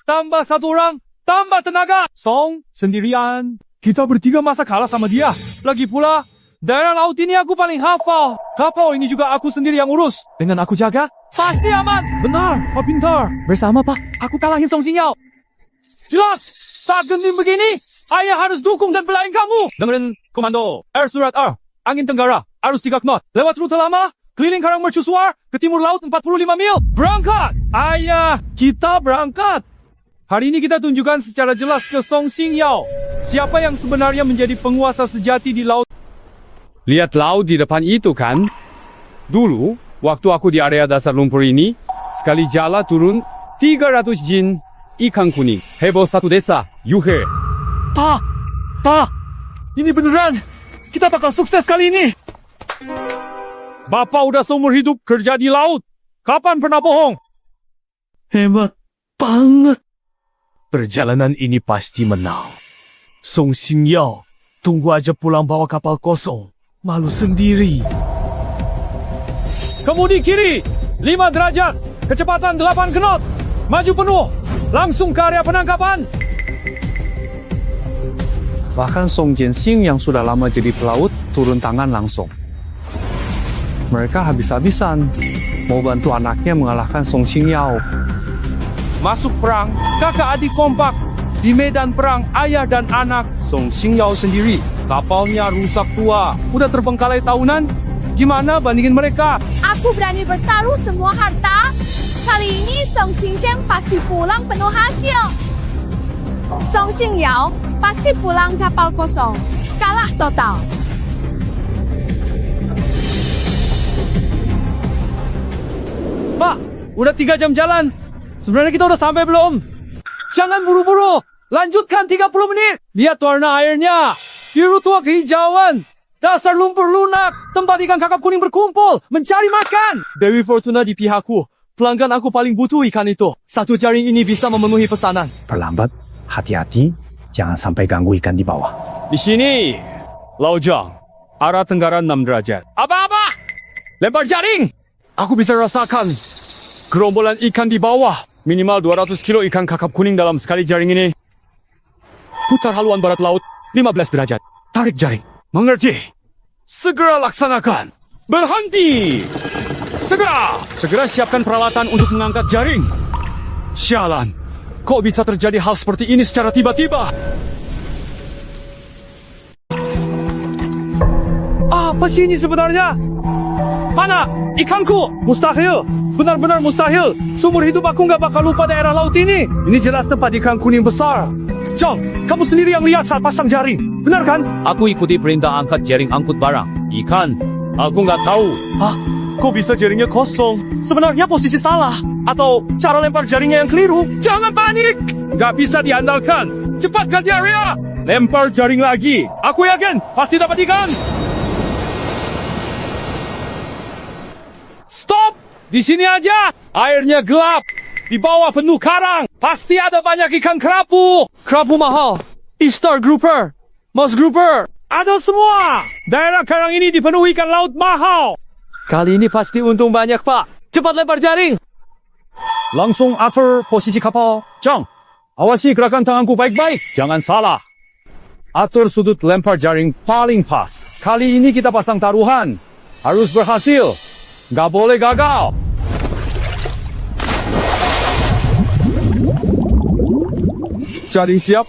Tambah 1 orang, tambah tenaga. Song, sendirian. Kita bertiga masa kalah sama dia. Lagi pula, daerah laut ini aku paling hafal. Kapal ini juga aku sendiri yang urus. Dengan aku jaga, pasti aman. Benar, Pak pintar. Bersama Pak, aku kalahin Song Xingyao. Jelas, saat genting begini, ayah harus dukung dan belain kamu. Dengerin komando. Air Surat R, angin tenggara, arus 3 knot. Lewat rute lama, keliling karang mercusuar, ke timur laut 45 mil. Berangkat! Ayah, kita berangkat. Hari ini kita tunjukkan secara jelas ke Song Xingyao. Siapa yang sebenarnya menjadi penguasa sejati di laut. Lihat laut di depan itu kan? Dulu, waktu aku di area dasar lumpur ini, sekali jala turun 300 jin ikan kuning. Heboh satu desa, Yuhe. Pa, ini beneran. Kita bakal sukses kali ini. Bapak udah seumur hidup kerja di laut. Kapan pernah bohong? Hebat banget. Perjalanan ini pasti menang. Song Xingyao, tunggu aja pulang bawa kapal kosong. Malu sendiri. Kemudi kiri, 5 derajat. Kecepatan 8 knot. Maju penuh. Langsung ke area penangkapan. Bahkan Song Jianxing yang sudah lama jadi pelaut, turun tangan langsung. Mereka habis-habisan mau bantu anaknya mengalahkan Song Xingyao. Masuk perang, kakak adik kompak. Di medan perang, ayah dan anak. Song Xingyao sendiri, kapalnya rusak tua. Udah terbengkalai tahunan. Gimana bandingin mereka? Aku berani bertaruh semua harta. Kali ini Song Xingyao pasti pulang penuh hasil. Song Xingyao pasti pulang kapal kosong. Kalah total. Pak, udah 3 jam jalan. Sebenarnya kita udah sampai belum? Jangan buru-buru. Lanjutkan 30 menit. Lihat warna airnya. Biru tua kehijauan. Dasar lumpur lunak. Tempat ikan kakap kuning berkumpul. Mencari makan. Dewi Fortuna di pihakku. Pelanggan aku paling butuh ikan itu. 1 jaring ini bisa memenuhi pesanan. Perlambat, hati-hati. Jangan sampai ganggu ikan di bawah. Di sini, Laojang. Arah tenggara 6 derajat. Apa-apa? Lempar jaring. Aku bisa rasakan gerombolan ikan di bawah. Minimal 200 kilo ikan kakap kuning dalam sekali jaring ini. Putar haluan barat laut, 15 derajat. Tarik jaring. Mengerti? Segera laksanakan. Berhenti. Segera siapkan peralatan untuk mengangkat jaring. Sialan. Kok bisa terjadi hal seperti ini secara tiba-tiba? Apa sih ini sebenarnya? Mana? Ikanku! Mustahil! Benar-benar mustahil! Seumur hidup aku nggak bakal lupa daerah laut ini! Ini jelas tempat ikan kuning besar! Jong, kamu sendiri yang lihat saat pasang jaring! Benar kan? Aku ikuti perintah angkat jaring angkut barang. Ikan, aku nggak tahu. Hah? Kok bisa jaringnya kosong? Sebenarnya posisi salah? Atau cara lempar jaringnya yang keliru? Jangan panik! Nggak bisa diandalkan! Cepat ganti area! Lempar jaring lagi! Aku yakin pasti dapat ikan! Stop! Di sini aja! Airnya gelap! Di bawah penuh karang! Pasti ada banyak ikan kerapu! Kerapu mahal! Easter grouper! Mouse grouper! Ada semua! Daerah karang ini dipenuhi ikan laut mahal! Kali ini pasti untung banyak, Pak! Cepat lempar jaring! Langsung atur posisi kapal. Jong, awasi gerakan tanganku baik-baik. Jangan salah. Atur sudut lempar jaring paling pas. Kali ini kita pasang taruhan. Harus berhasil. Nggak boleh gagal. Jaring siap.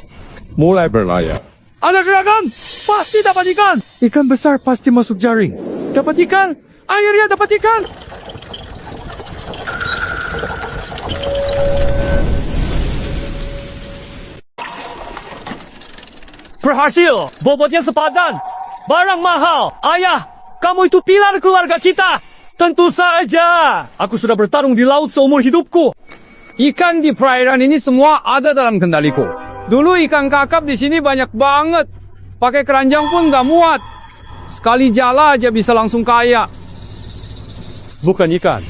Mulai berlayar. Ada gerakan. Pasti dapat ikan. Ikan besar pasti masuk jaring. Dapat ikan. Akhirnya dapat ikan. Berhasil. Bobotnya sepadan. Barang mahal. Ayah, kamu itu pilar keluarga kita. Tentu saja. Aku sudah bertarung di laut seumur hidupku. Ikan di perairan ini semua ada dalam kendaliku. Dulu ikan kakap di sini banyak banget. Pakai keranjang pun gak muat. Sekali jala aja bisa langsung kaya. Bukan ikan.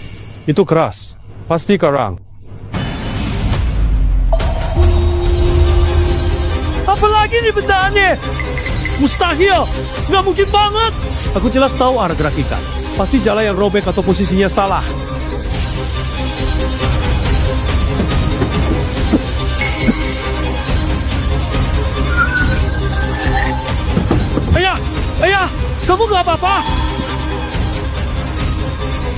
Itu keras. Pasti karang. Apalagi nih bendaannya? Mustahil. Gak mungkin banget. Aku jelas tahu arah gerak ikan. Pasti jala yang robek atau posisinya salah. Ayah, kamu gak apa-apa?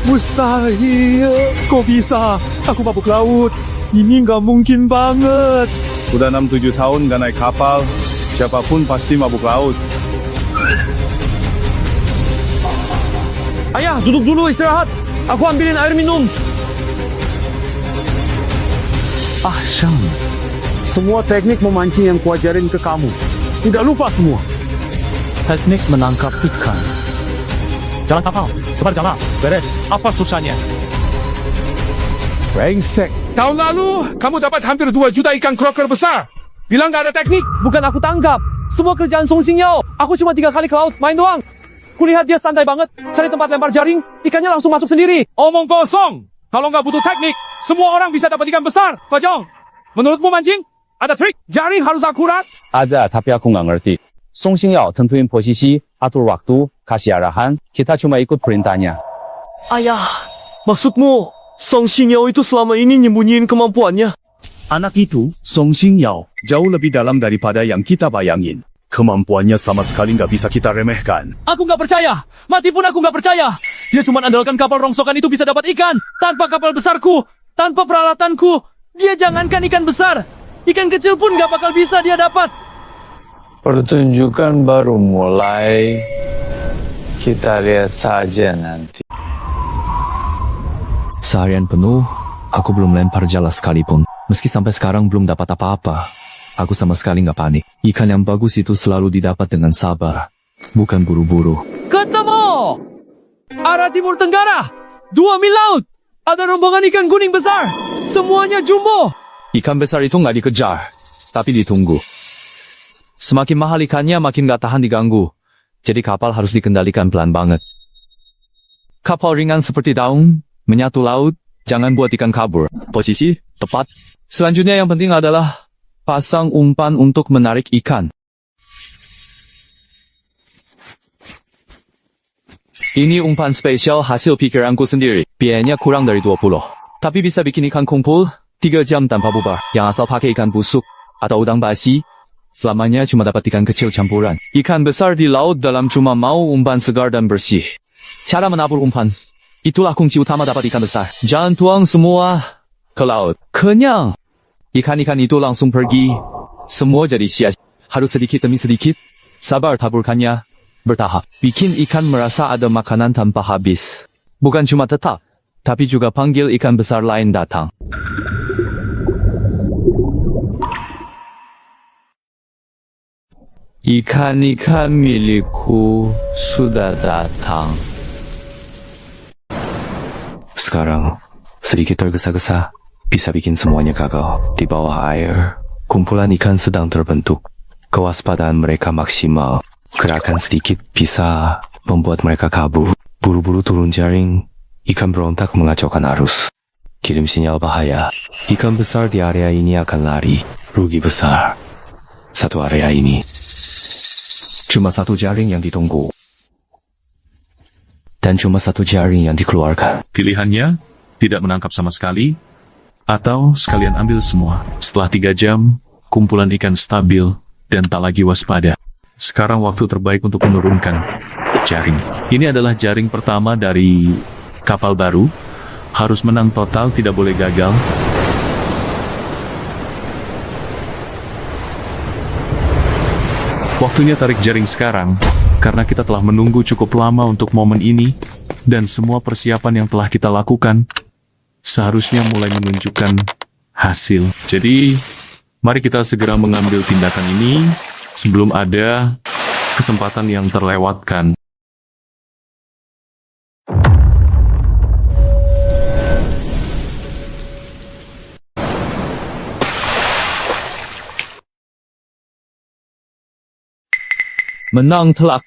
Mustahil. Kok bisa? Aku mabuk laut. Ini gak mungkin banget. Udah 6-7 tahun gak naik kapal. Siapapun pasti mabuk laut. Ayah, duduk dulu istirahat. Aku ambilin air minum. Syam. Semua teknik memancing yang kuajarin ke kamu. Tidak lupa semua. Teknik menangkap ikan. Jalan kapal, sebar jala, beres. Apa susahnya? Brengsek. Tahun lalu, kamu dapat hampir 2 juta ikan kroker besar. Bilang gak ada teknik. Bukan aku tangkap. Semua kerjaan Song Xingyao. Aku cuma 3 kali ke laut, main doang. Kulihat dia santai banget. Cari tempat lempar jaring, ikannya langsung masuk sendiri. Omong kosong. Kalau nggak butuh teknik, semua orang bisa dapat ikan besar. Fajong, menurutmu mancing? Ada trik? Jaring harus akurat? Ada, tapi aku nggak ngerti. Song Xingyao tentuin posisi, atur waktu, kasih arahan, kita cuma ikut perintahnya. Ayah, maksudmu Song Xingyao itu selama ini nyembunyiin kemampuannya? Anak itu, Song Xingyao, jauh lebih dalam daripada yang kita bayangin. Kemampuannya sama sekali nggak bisa kita remehkan. Aku nggak percaya. Mati pun aku nggak percaya. Dia cuma andalkan kapal rongsokan itu bisa dapat ikan. Tanpa kapal besarku, tanpa peralatanku, dia jangankan ikan besar. Ikan kecil pun nggak bakal bisa dia dapat. Pertunjukan baru mulai. Kita lihat saja nanti. Seharian penuh, aku belum lempar jala sekalipun. Meski sampai sekarang belum dapat apa-apa. Aku sama sekali nggak panik. Ikan yang bagus itu selalu didapat dengan sabar, bukan buru-buru. Ketemu! Arah timur tenggara, 2 mil laut. Ada rombongan ikan kuning besar. Semuanya jumbo. Ikan besar itu nggak dikejar, tapi ditunggu. Semakin mahal ikannya, makin nggak tahan diganggu. Jadi kapal harus dikendalikan pelan banget. Kapal ringan seperti daun, menyatu laut, jangan buat ikan kabur. Posisi tepat. Selanjutnya yang penting adalah pasang umpan untuk menarik ikan. Ini umpan spesial hasil pikiranku sendiri. Biayanya kurang dari 20. Tapi bisa bikin ikan kumpul 3 jam tanpa bubar. Yang asal pakai ikan busuk atau udang basi, selamanya cuma dapat ikan kecil campuran. Ikan besar di laut dalam cuma mau umpan segar dan bersih. Cara menabur umpan, itulah kunci utama dapat ikan besar. Jangan tuang semua ke laut. Kenyang. Ikan-ikan itu langsung pergi. Semua jadi sia-sia. Harus sedikit demi sedikit. Sabar taburkannya. Bertahap. Bikin ikan merasa ada makanan tanpa habis. Bukan cuma tetap, tapi juga panggil ikan besar lain datang. Ikan-ikan milikku sudah datang. Sekarang, sedikit tergesa-gesa. Bisa bikin semuanya gagal. Di bawah air, kumpulan ikan sedang terbentuk. Kewaspadaan mereka maksimal. Gerakan sedikit bisa membuat mereka kabur. Buru-buru turun jaring, ikan berontak mengacaukan arus. Kirim sinyal bahaya. Ikan besar di area ini akan lari. Rugi besar. Satu area ini. Cuma 1 jaring yang ditunggu. Dan cuma 1 jaring yang dikeluarkan. Pilihannya, tidak menangkap sama sekali, atau sekalian ambil semua. Setelah 3 jam, kumpulan ikan stabil dan tak lagi waspada. Sekarang waktu terbaik untuk menurunkan jaring. Ini adalah jaring pertama dari kapal baru. Harus menang total, tidak boleh gagal. Waktunya tarik jaring sekarang, karena kita telah menunggu cukup lama untuk momen ini, dan semua persiapan yang telah kita lakukan seharusnya mulai menunjukkan hasil. Jadi, mari kita segera mengambil tindakan ini sebelum ada kesempatan yang terlewatkan. menang telak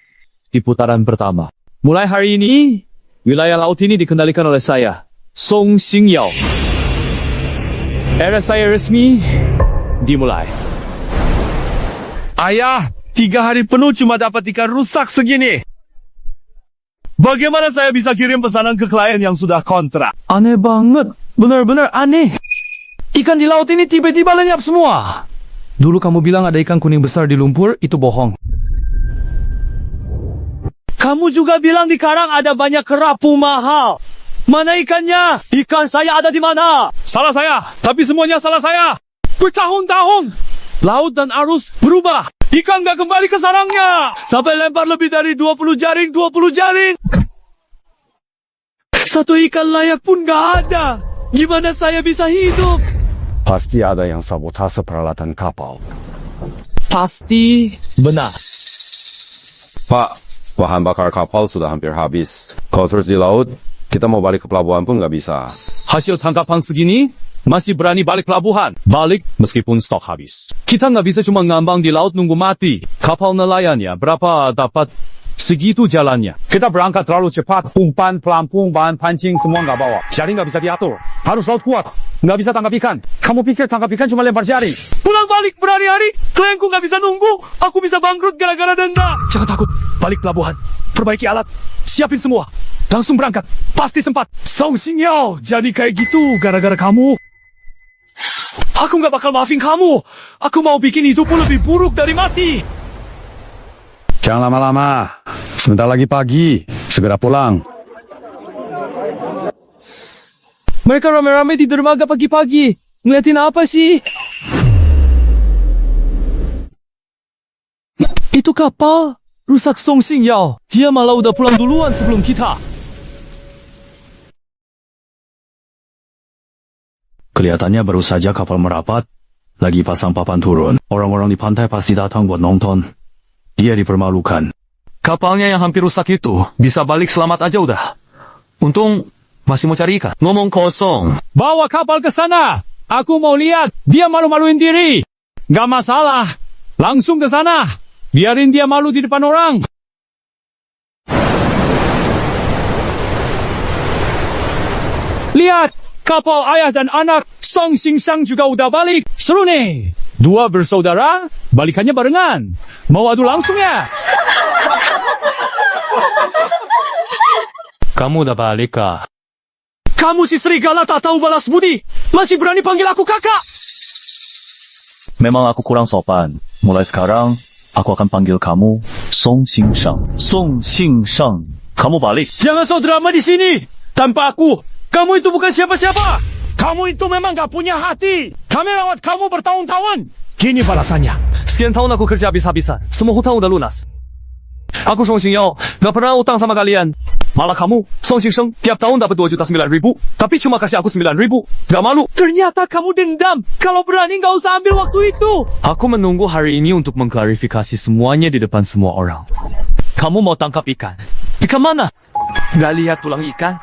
di putaran pertama. Mulai hari ini, wilayah laut ini dikendalikan oleh saya, Song Xingyao. Era saya resmi dimulai. Ayah, 3 hari penuh cuma dapat ikan rusak segini. Bagaimana saya bisa kirim pesanan ke klien yang sudah kontrak? Aneh banget. Benar-benar aneh. Ikan di laut ini tiba-tiba lenyap semua. Dulu kamu bilang ada ikan kuning besar di lumpur, itu bohong. Kamu juga bilang di karang ada banyak kerapu mahal. Mana ikannya? Ikan saya ada di mana? Salah saya, tapi semuanya salah saya. Bertahun-tahun, laut dan arus berubah. Ikan gak kembali ke sarangnya. Sampai lempar lebih dari 20 jaring. Satu ikan layak pun gak ada. Gimana saya bisa hidup? Pasti ada yang sabotase peralatan kapal. Pasti benar. Pak, bahan bakar kapal sudah hampir habis. Kalau terus di laut, kita mau balik ke pelabuhan pun nggak bisa. Hasil tangkapan segini, masih berani balik pelabuhan. Balik meskipun stok habis. Kita nggak bisa cuma ngambang di laut nunggu mati. Kapal nelayannya berapa dapat segitu jalannya. Kita berangkat terlalu cepat. Umpan, pelampung, bahan pancing, semua nggak bawa. Jaring nggak bisa diatur. Harus laut kuat. Nggak bisa tangkap ikan. Kamu pikir tangkap ikan cuma lempar jaring? Pulang balik berhari-hari, klienku nggak bisa nunggu. Aku bisa bangkrut gara-gara denda. Jangan takut. Balik pelabuhan. Perbaiki alat. Siapin semua. Langsung berangkat. Pasti sempat. Song Xingyao, jadi kayak gitu gara-gara kamu. Aku nggak bakal maafin kamu. Aku mau bikin hidupmu lebih buruk dari mati. Jangan lama-lama. Sebentar lagi pagi. Segera pulang. Mereka rame-rame di dermaga pagi-pagi. Ngeliatin apa sih? Itu kapal rusak Song Xingyao. Dia malah udah pulang duluan sebelum kita. Kelihatannya baru saja kapal merapat, lagi pasang papan turun. Orang-orang di pantai pasti datang buat nonton. Dia dipermalukan. Kapalnya yang hampir rusak itu bisa balik selamat aja udah. Untung masih mau cari ikan. Ngomong kosong. Bawa kapal ke sana. Aku mau lihat. Dia malu-maluin diri. Gak masalah. Langsung ke sana. Biarin dia malu di depan orang. Lihat. Kapal ayah dan anak Song Xingyao juga udah balik. Seru nih. 2 bersaudara, balikannya barengan. Mau adu langsung ya? Kamu udah balik kah? Kamu si serigala tak tahu balas budi. Masih berani panggil aku kakak. Memang aku kurang sopan. Mulai sekarang, aku akan panggil kamu Song Xingyao. Song Xingyao. Kamu balik. Jangan so drama di sini. Tanpa aku, kamu itu bukan siapa-siapa. Kamu itu memang gak punya hati. Kami rawat kamu bertahun-tahun. Gini balasannya. Sekian tahun aku kerja habis-habisan. Semua hutang udah lunas. Aku Song Xingyao, gak pernah utang sama kalian. Malah kamu, Song Xingyao, tiap tahun dapat 2.900.000, tapi cuma kasih aku 9.000. Gak malu? Ternyata kamu dendam. Kalau berani gak usah ambil waktu itu. Aku menunggu hari ini untuk mengklarifikasi semuanya di depan semua orang. Kamu mau tangkap ikan? Ikan mana? Gak lihat tulang ikan?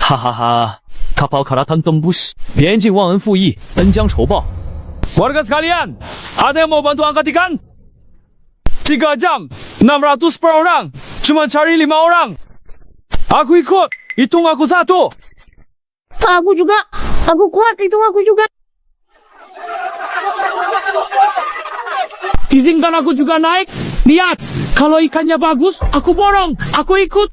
Hahaha, kapal karatan tembus. Bianjing忘恩负义，恩将仇报。 Warga sekalian, ada yang mau bantu angkat ikan? 3 jam, 600 per orang. Cuma cari 5 orang. Aku ikut, hitung aku 1. Aku juga. Aku kuat, hitung aku juga. Izinkan aku juga naik. Lihat, kalau ikannya bagus, aku borong. Aku ikut.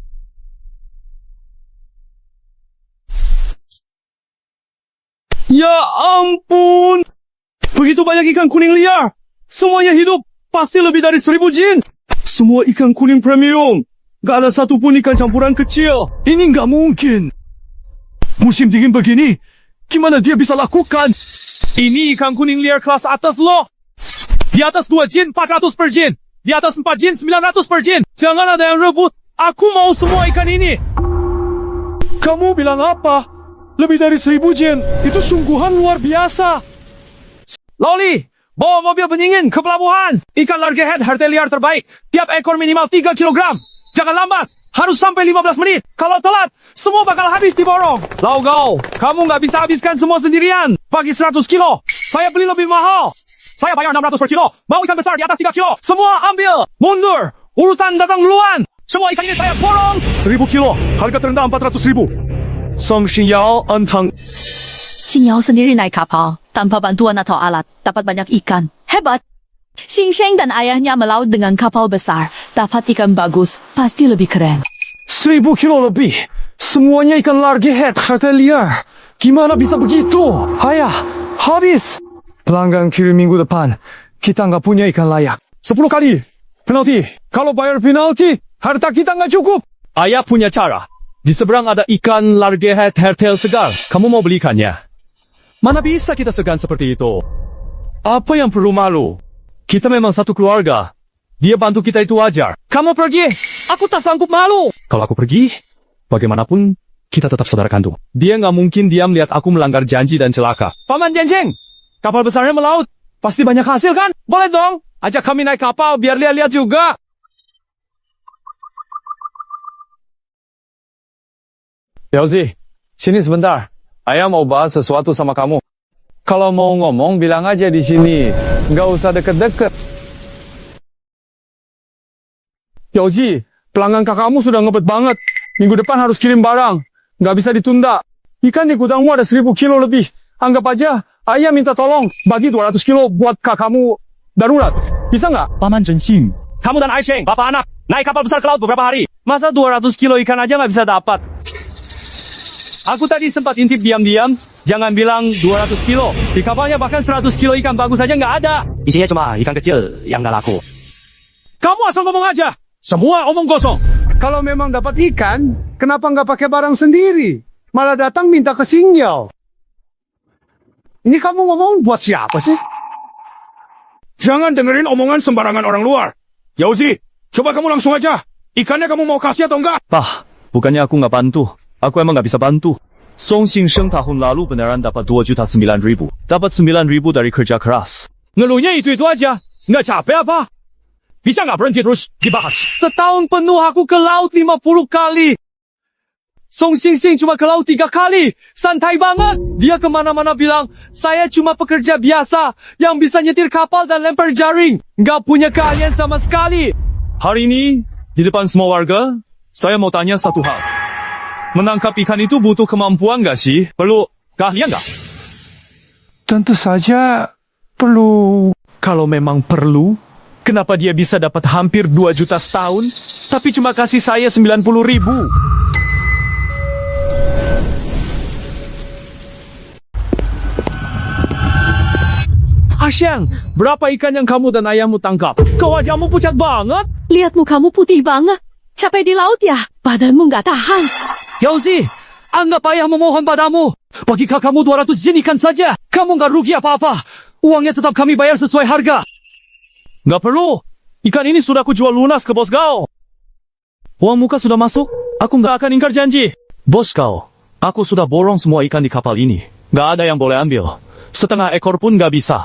Ya ampun. Begitu banyak ikan kuning liar. Semuanya hidup. Pasti lebih dari 1000 jin. Semua ikan kuning premium. Gak ada satupun ikan campuran kecil. Ini gak mungkin. Musim dingin begini, gimana dia bisa lakukan? Ini ikan kuning liar kelas atas loh. Di atas 2 jin, 400 per jin. Di atas 4 jin, 900 per jin. Jangan ada yang rebut. Aku mau semua ikan ini. Kamu bilang apa? Lebih dari 1000 jin. Itu sungguhan luar biasa. Loli, bawa mobil pendingin ke pelabuhan. Ikan largehead harta liar terbaik. Tiap ekor minimal 3 kg. Jangan lambat. Harus sampai 15 menit. Kalau telat, semua bakal habis diborong. Laugau, kamu nggak bisa habiskan semua sendirian. Bagi 100 kilo. Saya beli lebih mahal. Saya bayar 600 per kilo. Mau ikan besar di atas 3 kilo. Semua ambil. Mundur. Urusan datang duluan. Semua ikan ini saya borong. 1000 kilo, harga terendah 400.000. Song Xinyao entang. Xinyao sendiri naik kapal, tanpa bantuan atau alat, dapat banyak ikan. Hebat! Xing Sheng dan ayahnya melaut dengan kapal besar, dapat ikan bagus, pasti lebih keren. 1000 kilo lebih. Semuanya ikan largehead, harta liar. Gimana bisa begitu? Ayah, habis. Pelanggan kirim minggu depan. Kita nggak punya ikan layak. 10 kali. Penalti. Kalau bayar penalti, harta kita nggak cukup. Ayah punya cara. Di seberang ada ikan largehead hairtail segar. Kamu mau beli ikannya? Mana bisa kita segan seperti itu? Apa yang perlu malu? Kita memang satu keluarga. Dia bantu kita itu wajar. Kamu pergi. Aku tak sanggup malu. Kalau aku pergi, bagaimanapun kita tetap saudara kandung. Dia nggak mungkin diam lihat aku melanggar janji dan celaka. Paman Jenjeng, kapal besarnya melaut. Pasti banyak hasil kan? Boleh dong. Ajak kami naik kapal biar lihat-lihat juga. Yauzi, sini sebentar. Ayah mau bahas sesuatu sama kamu. Kalau mau ngomong, bilang aja di sini. Nggak usah deket-deket. Yauzi, pelanggan kakakmu sudah ngebet banget. Minggu depan harus kirim barang. Nggak bisa ditunda. Ikan di gudangmu ada 1000 kilo lebih. Anggap aja, ayah minta tolong bagi 200 kilo buat kakakmu darurat. Bisa nggak? Paman Zhenxing. Kamu dan Aisheng, bapak anak, naik kapal besar ke laut beberapa hari. Masa 200 kilo ikan aja nggak bisa dapat? Aku tadi sempat intip diam-diam, jangan bilang 200 kilo. Di kapalnya bahkan 100 kilo ikan bagus aja nggak ada. Isinya cuma ikan kecil yang nggak laku. Kamu asal ngomong aja, semua omong kosong. Kalau memang dapat ikan, kenapa nggak pakai barang sendiri? Malah datang minta ke Xinyao. Ini kamu ngomong buat siapa sih? Jangan dengerin omongan sembarangan orang luar. Yauzi, coba kamu langsung aja. Ikannya kamu mau kasih atau enggak? Pak, bukannya aku nggak bantu. Aku emang nggak bisa bantu. Song Xingsheng tahun lalu beneran dapat 2.900.000. Dapat 9.000 dari kerja keras. Ngeluhnya itu aja. Nggak capek apa? Bisa nggak berhenti terus dibahas? Setahun penuh aku ke laut 50 kali. Song Xingxing cuma ke laut 3 kali. Santai banget. Dia kemana-mana bilang, saya cuma pekerja biasa yang bisa nyetir kapal dan lempar jaring. Nggak punya keahlian sama sekali. Hari ini, di depan semua warga, saya mau tanya satu hal. Menangkap ikan itu butuh kemampuan nggak sih? Perlu keahlian nggak? Tentu saja perlu. Kalau memang perlu, kenapa dia bisa dapat hampir 2 juta setahun, tapi cuma kasih saya 90.000? Asyang, berapa ikan yang kamu dan ayahmu tangkap? Kau wajahmu pucat banget. Lihat mukamu putih banget. Capek di laut ya? Badanmu nggak tahan. Yauzi, anggap ayah memohon padamu. Bagi kakakmu 200 yen ikan saja. Kamu nggak rugi apa-apa. Uangnya tetap kami bayar sesuai harga. Nggak perlu. Ikan ini sudah aku jual lunas ke bos kau. Uang muka sudah masuk. Aku nggak akan ingkar janji. Bos kau, aku sudah borong semua ikan di kapal ini. Nggak ada yang boleh ambil. Setengah ekor pun nggak bisa.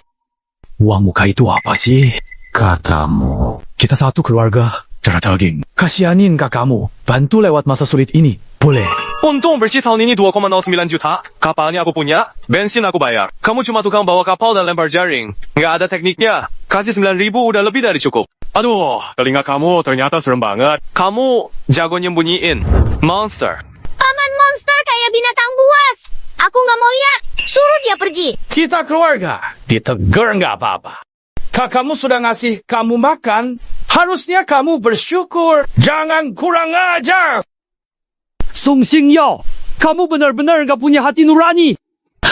Uang muka itu apa sih? Katamu. Kita satu keluarga. Darah daging. Kasihanin kakakmu. Bantu lewat masa sulit ini. Boleh. Untung bersih tahun ini 2,09 juta. Kapalnya aku punya, bensin aku bayar. Kamu cuma tukang bawa kapal dan lempar jaring. Nggak ada tekniknya. Kasih 9.000 udah lebih dari cukup. Aduh, telinga kamu ternyata serem banget. Kamu jago nyembunyiin. Monster. Paman monster kayak binatang buas. Aku nggak mau lihat. Suruh dia pergi. Kita keluarga. Ditegur nggak apa-apa. Kakakmu sudah ngasih kamu makan. Harusnya kamu bersyukur. Jangan kurang ajar. Song Xingyao, kamu benar-benar nggak punya hati nurani.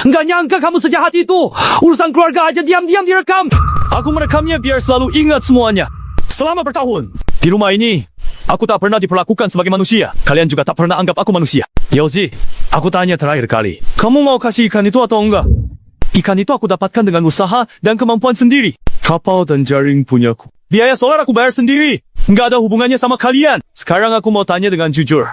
Nggak nyangka kamu sejahat itu. Urusan keluarga aja diam-diam direkam. Aku merekamnya biar selalu ingat semuanya. Selama bertahun, di rumah ini, aku tak pernah diperlakukan sebagai manusia. Kalian juga tak pernah anggap aku manusia. Yauzi, aku tanya terakhir kali. Kamu mau kasih ikan itu atau enggak? Ikan itu aku dapatkan dengan usaha dan kemampuan sendiri. Kapal dan jaring punyaku. Biaya solar aku bayar sendiri. Nggak ada hubungannya sama kalian. Sekarang aku mau tanya dengan jujur.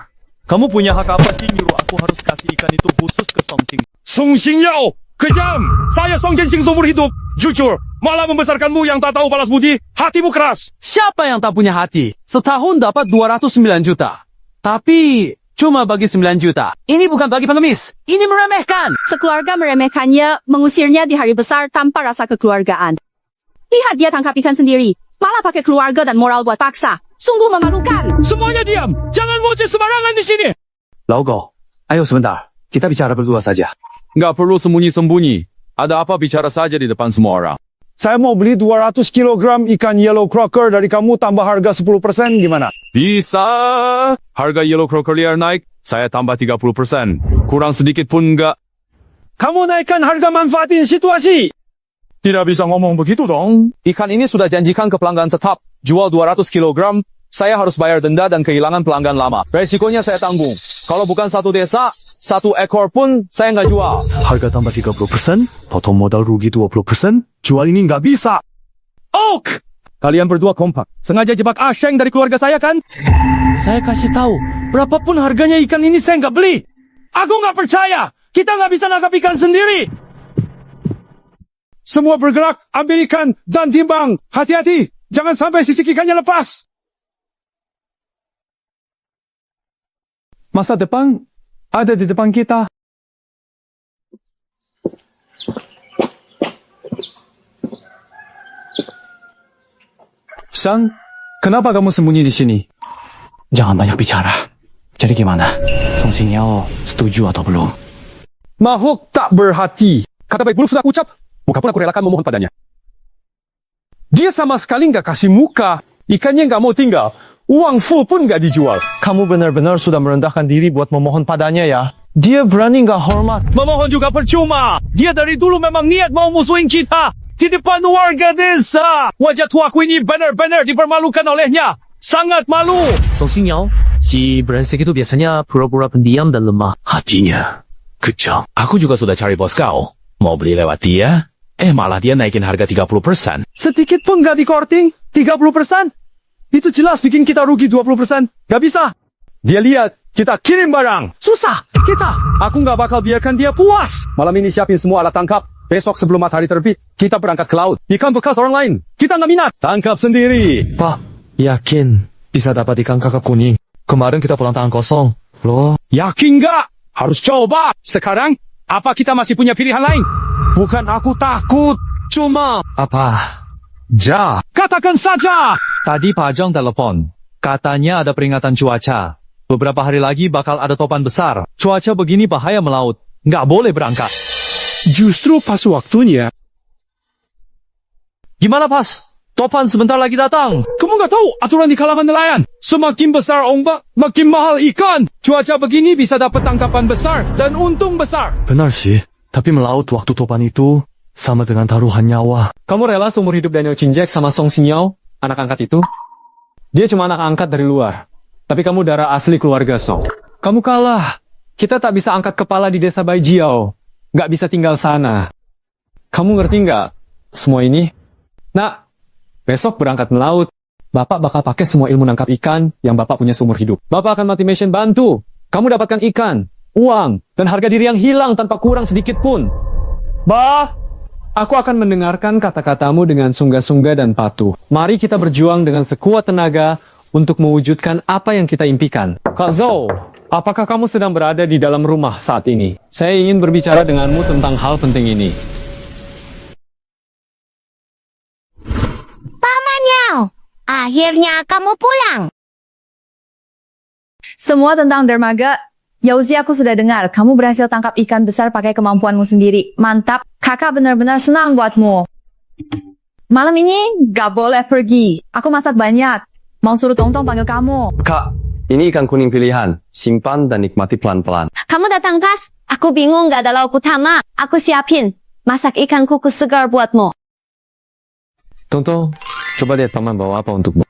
Kamu punya hak apa sih nyuruh aku harus kasih ikan itu khusus ke Song Xing? Song Xingyao, kejam. Saya Song Zhenxing seumur hidup. Jujur, malah membesarkanmu yang tak tahu balas budi. Hatimu keras. Siapa yang tak punya hati? Setahun dapat 209 juta. Tapi cuma bagi 9 juta. Ini bukan bagi pengemis. Ini meremehkan. Sekeluarga meremehkannya, mengusirnya di hari besar tanpa rasa kekeluargaan. Lihat dia tangkap ikan sendiri. Malah pakai keluarga dan moral buat paksa. Sungguh memalukan. Semuanya diam! Jangan ngoceh sembarangan di sini! Laugo, ayo sebentar. Kita bicara berdua saja. Nggak perlu sembunyi-sembunyi. Ada apa bicara saja di depan semua orang. Saya mau beli 200 kg ikan yellow croaker dari kamu tambah harga 10% gimana? Bisa. Harga yellow croaker liar naik, saya tambah 30%. Kurang sedikit pun nggak. Kamu naikkan harga manfaatin situasi! Tidak bisa ngomong begitu dong. Ikan ini sudah janjikan ke pelanggan tetap. Jual 200 kg, saya harus bayar denda dan kehilangan pelanggan lama. Resikonya saya tanggung. Kalau bukan satu desa, 1 ekor pun saya nggak jual. Harga tambah 30%, potong modal rugi 20%, jual ini nggak bisa. Oak! Kalian berdua kompak. Sengaja jebak Asheng dari keluarga saya kan? Saya kasih tahu, berapapun harganya ikan ini saya nggak beli. Aku nggak percaya. Kita nggak bisa nangkap ikan sendiri. Semua bergerak, ambil ikan dan timbang. Hati-hati, jangan sampai sisik ikannya lepas. Masa depan ada di depan kita. Sang, kenapa kamu sembunyi di sini? Jangan banyak bicara. Jadi gimana? Song Xingyao setuju atau belum? Makhluk tak berhati. Kata baik buruk sudah aku ucap. Muka pun aku relakan memohon padanya. Dia sama sekali nggak kasih muka. Ikannya nggak mau tinggal. Uang full pun nggak dijual. Kamu benar-benar sudah merendahkan diri buat memohon padanya ya. Dia berani nggak hormat. Memohon juga percuma. Dia dari dulu memang niat mau musuhin kita. Di depan warga desa. Wajah tuaku ini benar-benar dipermalukan olehnya. Sangat malu. Song Xingyao, si brengsek itu biasanya pura-pura pendiam dan lemah. Hatinya kejam. Aku juga sudah cari bos kau. Mau beli lewat dia? Malah dia naikin harga 30%. Sedikit pun nggak di-korting. 30%? Itu jelas bikin kita rugi 20%. Gak bisa. Dia lihat, kita kirim barang. Susah, kita. Aku gak bakal biarkan dia puas. Malam ini siapin semua alat tangkap. Besok sebelum matahari terbit, kita berangkat ke laut. Ikan bekas orang lain, kita gak minat. Tangkap sendiri. Pak, yakin bisa dapat ikan kakap kuning. Kemarin kita pulang tangan kosong. Loh, yakin gak? Harus coba. Sekarang, apa kita masih punya pilihan lain? Bukan aku takut. Cuma... apa? Katakan saja. Tadi Pak Jong telepon. Katanya ada peringatan cuaca. Beberapa hari lagi bakal ada topan besar. Cuaca begini bahaya melaut. Nggak boleh berangkat. Justru pas waktunya. Gimana pas? Topan sebentar lagi datang. Kamu nggak tahu aturan di kalangan nelayan. Semakin besar ombak, makin mahal ikan. Cuaca begini bisa dapat tangkapan besar dan untung besar. Benar sih. Tapi melaut waktu topan itu sama dengan taruhan nyawa. Kamu rela seumur hidup Daniel Chinjek sama Song Xingyao, anak angkat itu? Dia cuma anak angkat dari luar. Tapi kamu darah asli keluarga Song. Kamu kalah. Kita tak bisa angkat kepala di desa Baijiao. Nggak bisa tinggal sana. Kamu ngerti nggak semua ini? Nah, besok berangkat melaut. Bapak bakal pakai semua ilmu nangkap ikan yang Bapak punya seumur hidup. Bapak akan mati mission bantu. Kamu dapatkan ikan, uang, dan harga diri yang hilang tanpa kurang sedikit pun. Aku akan mendengarkan kata-katamu dengan sungguh-sungguh dan patuh. Mari kita berjuang dengan sekuat tenaga untuk mewujudkan apa yang kita impikan. Kak Zhou, apakah kamu sedang berada di dalam rumah saat ini? Saya ingin berbicara denganmu tentang hal penting ini. Paman Yao, akhirnya kamu pulang. Semua tentang dermaga. Yauzi, aku sudah dengar. Kamu berhasil tangkap ikan besar pakai kemampuanmu sendiri. Mantap. Kakak benar-benar senang buatmu. Malam ini gak boleh pergi. Aku masak banyak. Mau suruh Tongtong panggil kamu. Kak, ini ikan kuning pilihan. Simpan dan nikmati pelan-pelan. Kamu datang pas. Aku bingung gak ada lauk utama. Aku siapin. Masak ikan kukus segar buatmu. Tongtong, coba lihat paman bawa apa untukmu.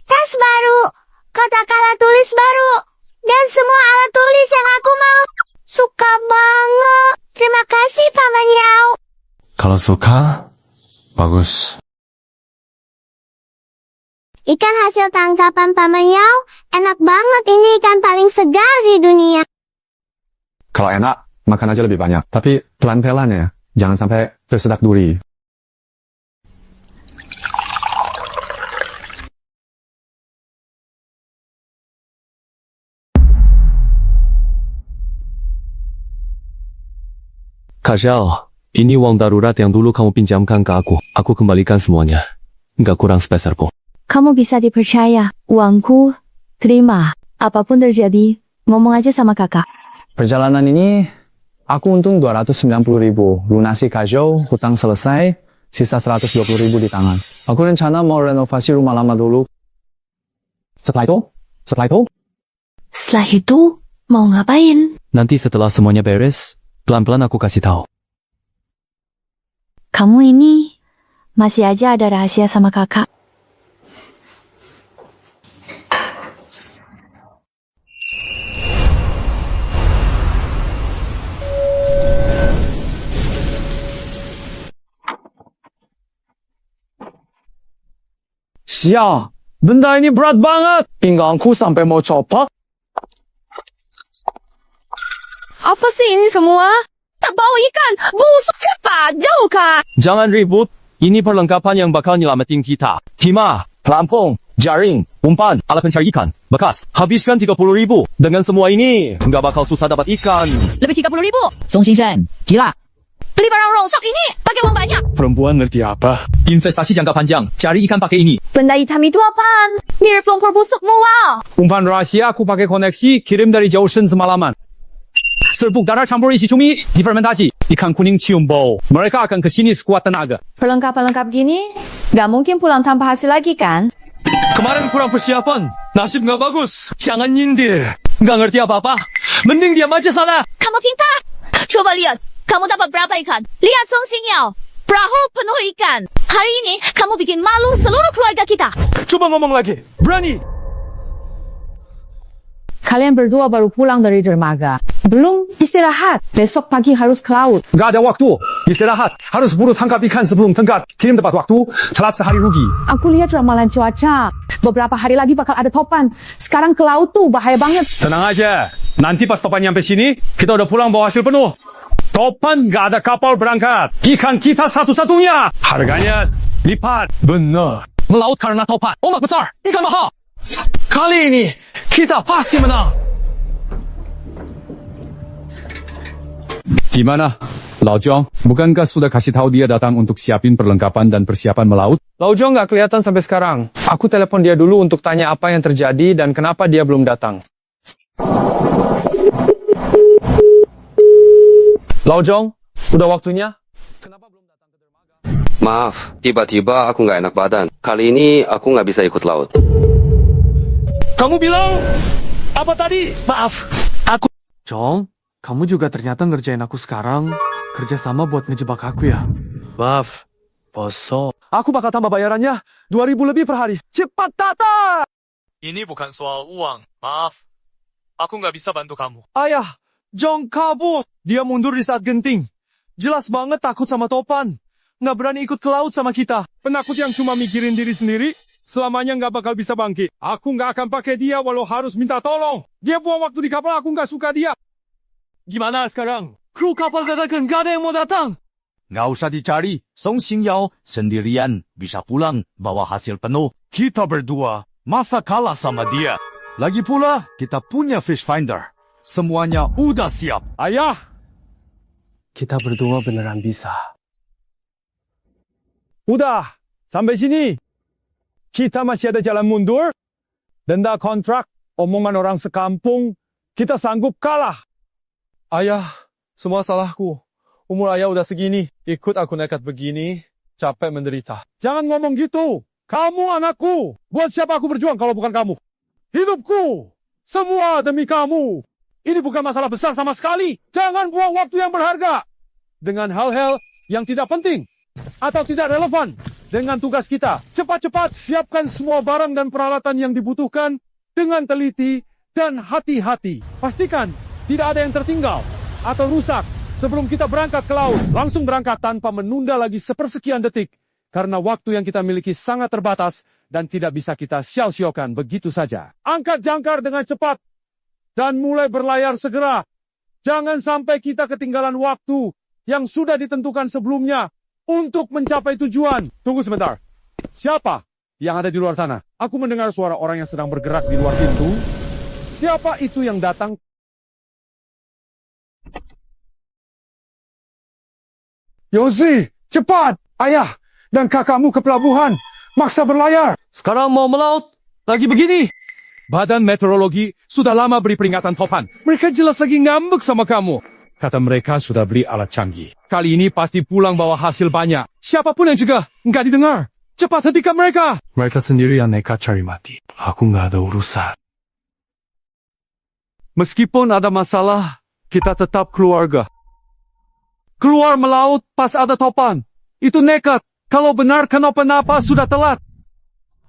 Tas baru, kotak alat tulis baru, dan semua alat tulis yang aku mau. Suka banget. Terima kasih, Paman Yao. Kalau suka, bagus. Ikan hasil tangkapan Paman Yao, enak banget. Ini ikan paling segar di dunia. Kalau enak, makan aja lebih banyak. Tapi pelan-pelan ya. Jangan sampai tersedak duri. Kak Zhao, Ini uang darurat yang dulu kamu pinjamkan ke aku. Aku kembalikan semuanya. Nggak kurang sepeser pun. Kamu bisa dipercaya. Uangku, terima. Apapun terjadi, ngomong aja sama kakak. Perjalanan ini, aku untung 290.000. Lunasi kajau, hutang selesai, sisa 120.000 di tangan. Aku rencana mau renovasi rumah lama dulu. Setelah itu? Setelah itu, mau ngapain? Nanti setelah semuanya beres, pelan-pelan aku kasih tahu. Kamu ini masih aja ada rahasia sama kakak. Sia, benda ini berat banget. Pinggangku sampai mau copot. Apa sih ini semua? Tak bawa ikan, busuk cepat, jauhkan. Jangan ribut. Ini perlengkapan yang bakal nyelamatin kita. Timah, pelampung, jaring, umpan, alat pencari ikan, bekas. Habiskan 30.000. Dengan semua ini, nggak bakal susah dapat ikan. Lebih 30.000. Song Xinxuan, gila. Beli barang rongsok ini, pakai uang banyak. Perempuan ngerti apa? Investasi jangka panjang. Cari ikan pakai ini. Benda hitam itu apaan? Mirip lumpur busukmu, wow. Umpan rahasia aku pakai koneksi, kirim dari jauh Shen semalaman. Serbuk darah campur isi cumi, difermentasi. Ikan kuning cium bau. Mereka akan kesini sekuat tenaga. Perlengkapan-lengkap gini, nggak mungkin pulang tanpa hasil lagi kan? Kemarin kurang persiapan. Nasib nggak bagus. Jangan nyindir. Nggak ngerti apa-apa. Mending diam aja sana. Kamu pintar. Coba lihat, kamu dapat berapa ikan? Lihat Song Xingyao, perahu penuh ikan. Hari ini, kamu bikin malu seluruh keluarga kita. Coba ngomong lagi. Berani. Kalian berdua baru pulang dari dermaga. Belum istirahat. Besok pagi harus ke laut. Gak ada waktu. Istirahat. Harus buru tangkap ikan sebelum tenggat. Kirim tepat waktu. Telat sehari rugi. Aku lihat ramalan cuaca. Beberapa hari lagi bakal ada topan. Sekarang ke laut tuh bahaya banget. Tenang aja. Nanti pas topan nyampe sini, kita udah pulang bawa hasil penuh. Topan gak ada kapal berangkat. Ikan kita satu-satunya. Harganya lipat. Benar. Melaut karena topan. Ombak besar. Ikan mahal. Kali ini, kita pasti menang. Gimana? Lao Zhong, bukankah sudah kasih tahu dia datang untuk siapin perlengkapan dan persiapan melaut? Lao Zhong nggak kelihatan sampai sekarang. Aku telepon dia dulu untuk tanya apa yang terjadi dan kenapa dia belum datang. Lao Zhong, udah waktunya? Maaf, tiba-tiba aku nggak enak badan. Kali ini aku nggak bisa ikut laut. Kamu bilang apa tadi? Maaf, aku... Zhong, kamu juga ternyata ngerjain aku sekarang. Kerjasama buat ngejebak aku ya. Maaf, bosok. Aku bakal tambah bayarannya 2.000 lebih per hari. Cepat datang! Ini bukan soal uang. Maaf. Aku nggak bisa bantu kamu. Ayah, Zhong kabur. Dia mundur di saat genting. Jelas banget takut sama topan. Nggak berani ikut ke laut sama kita. Penakut yang cuma mikirin diri sendiri, selamanya nggak bakal bisa bangkit. Aku nggak akan pakai dia walau harus minta tolong. Dia buang waktu di kapal, aku nggak suka dia. Gimana sekarang? Kru kapal katakan nggak ada yang mau datang. Nggak usah dicari. Song Xingyao sendirian bisa pulang bawa hasil penuh. Kita berdua masa kalah sama dia. Lagi pula kita punya fish finder. Semuanya udah siap. Ayah, kita berdua beneran bisa. Udah, sampai sini. Kita masih ada jalan mundur. Denda kontrak, omongan orang sekampung, kita sanggup kalah. Ayah, semua salahku. Umur ayah udah segini, ikut aku nekat begini, capek menderita. Jangan ngomong gitu. Kamu anakku. Buat siapa aku berjuang kalau bukan kamu? Hidupku, semua demi kamu. Ini bukan masalah besar sama sekali. Jangan buang waktu yang berharga dengan hal-hal yang tidak penting atau tidak relevan dengan tugas kita. Cepat-cepat siapkan semua barang dan peralatan yang dibutuhkan dengan teliti dan hati-hati. Pastikan tidak ada yang tertinggal atau rusak sebelum kita berangkat ke laut. Langsung berangkat tanpa menunda lagi sepersekian detik. Karena waktu yang kita miliki sangat terbatas dan tidak bisa kita sia-siakan begitu saja. Angkat jangkar dengan cepat dan mulai berlayar segera. Jangan sampai kita ketinggalan waktu yang sudah ditentukan sebelumnya untuk mencapai tujuan. Tunggu sebentar. Siapa yang ada di luar sana? Aku mendengar suara orang yang sedang bergerak di luar pintu. Siapa itu yang datang? Yozi, cepat! Ayah dan kakakmu ke pelabuhan. Maksa berlayar. Sekarang mau melaut. Lagi begini. Badan Meteorologi sudah lama beri peringatan topan. Mereka jelas lagi ngambek sama kamu. Kata mereka sudah beli alat canggih. Kali ini pasti pulang bawa hasil banyak. Siapapun yang juga nggak didengar. Cepat hentikan mereka. Mereka sendiri yang nekat cari mati. Aku nggak ada urusan. Meskipun ada masalah, kita tetap keluarga. Keluar melaut pas ada topan. Itu nekat. Kalau benar kenapa-napa sudah telat.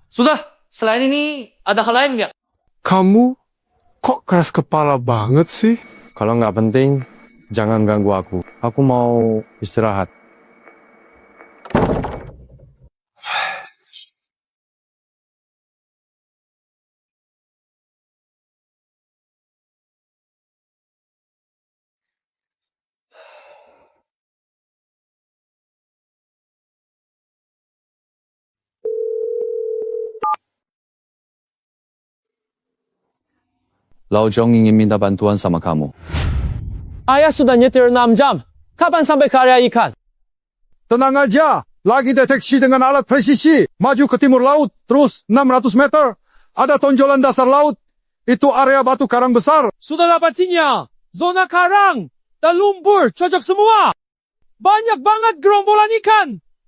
Sudah, selain ini ada hal lain nggak? Kamu kok keras kepala banget sih? Kalau nggak penting, jangan ganggu aku. Aku mau istirahat. Lao Zhong ingin minta bantuan sama kamu. Ayah sudah nyetir 6 jam. Kapan sampai ke area ikan? Tenang aja. Lagi deteksi dengan alat presisi. Maju ke timur laut. Terus 600 meter. Ada tonjolan dasar laut. Itu area batu karang besar. Sudah dapat sinyal. Zona karang dan lumpur cocok semua. Banyak banget gerombolan ikan.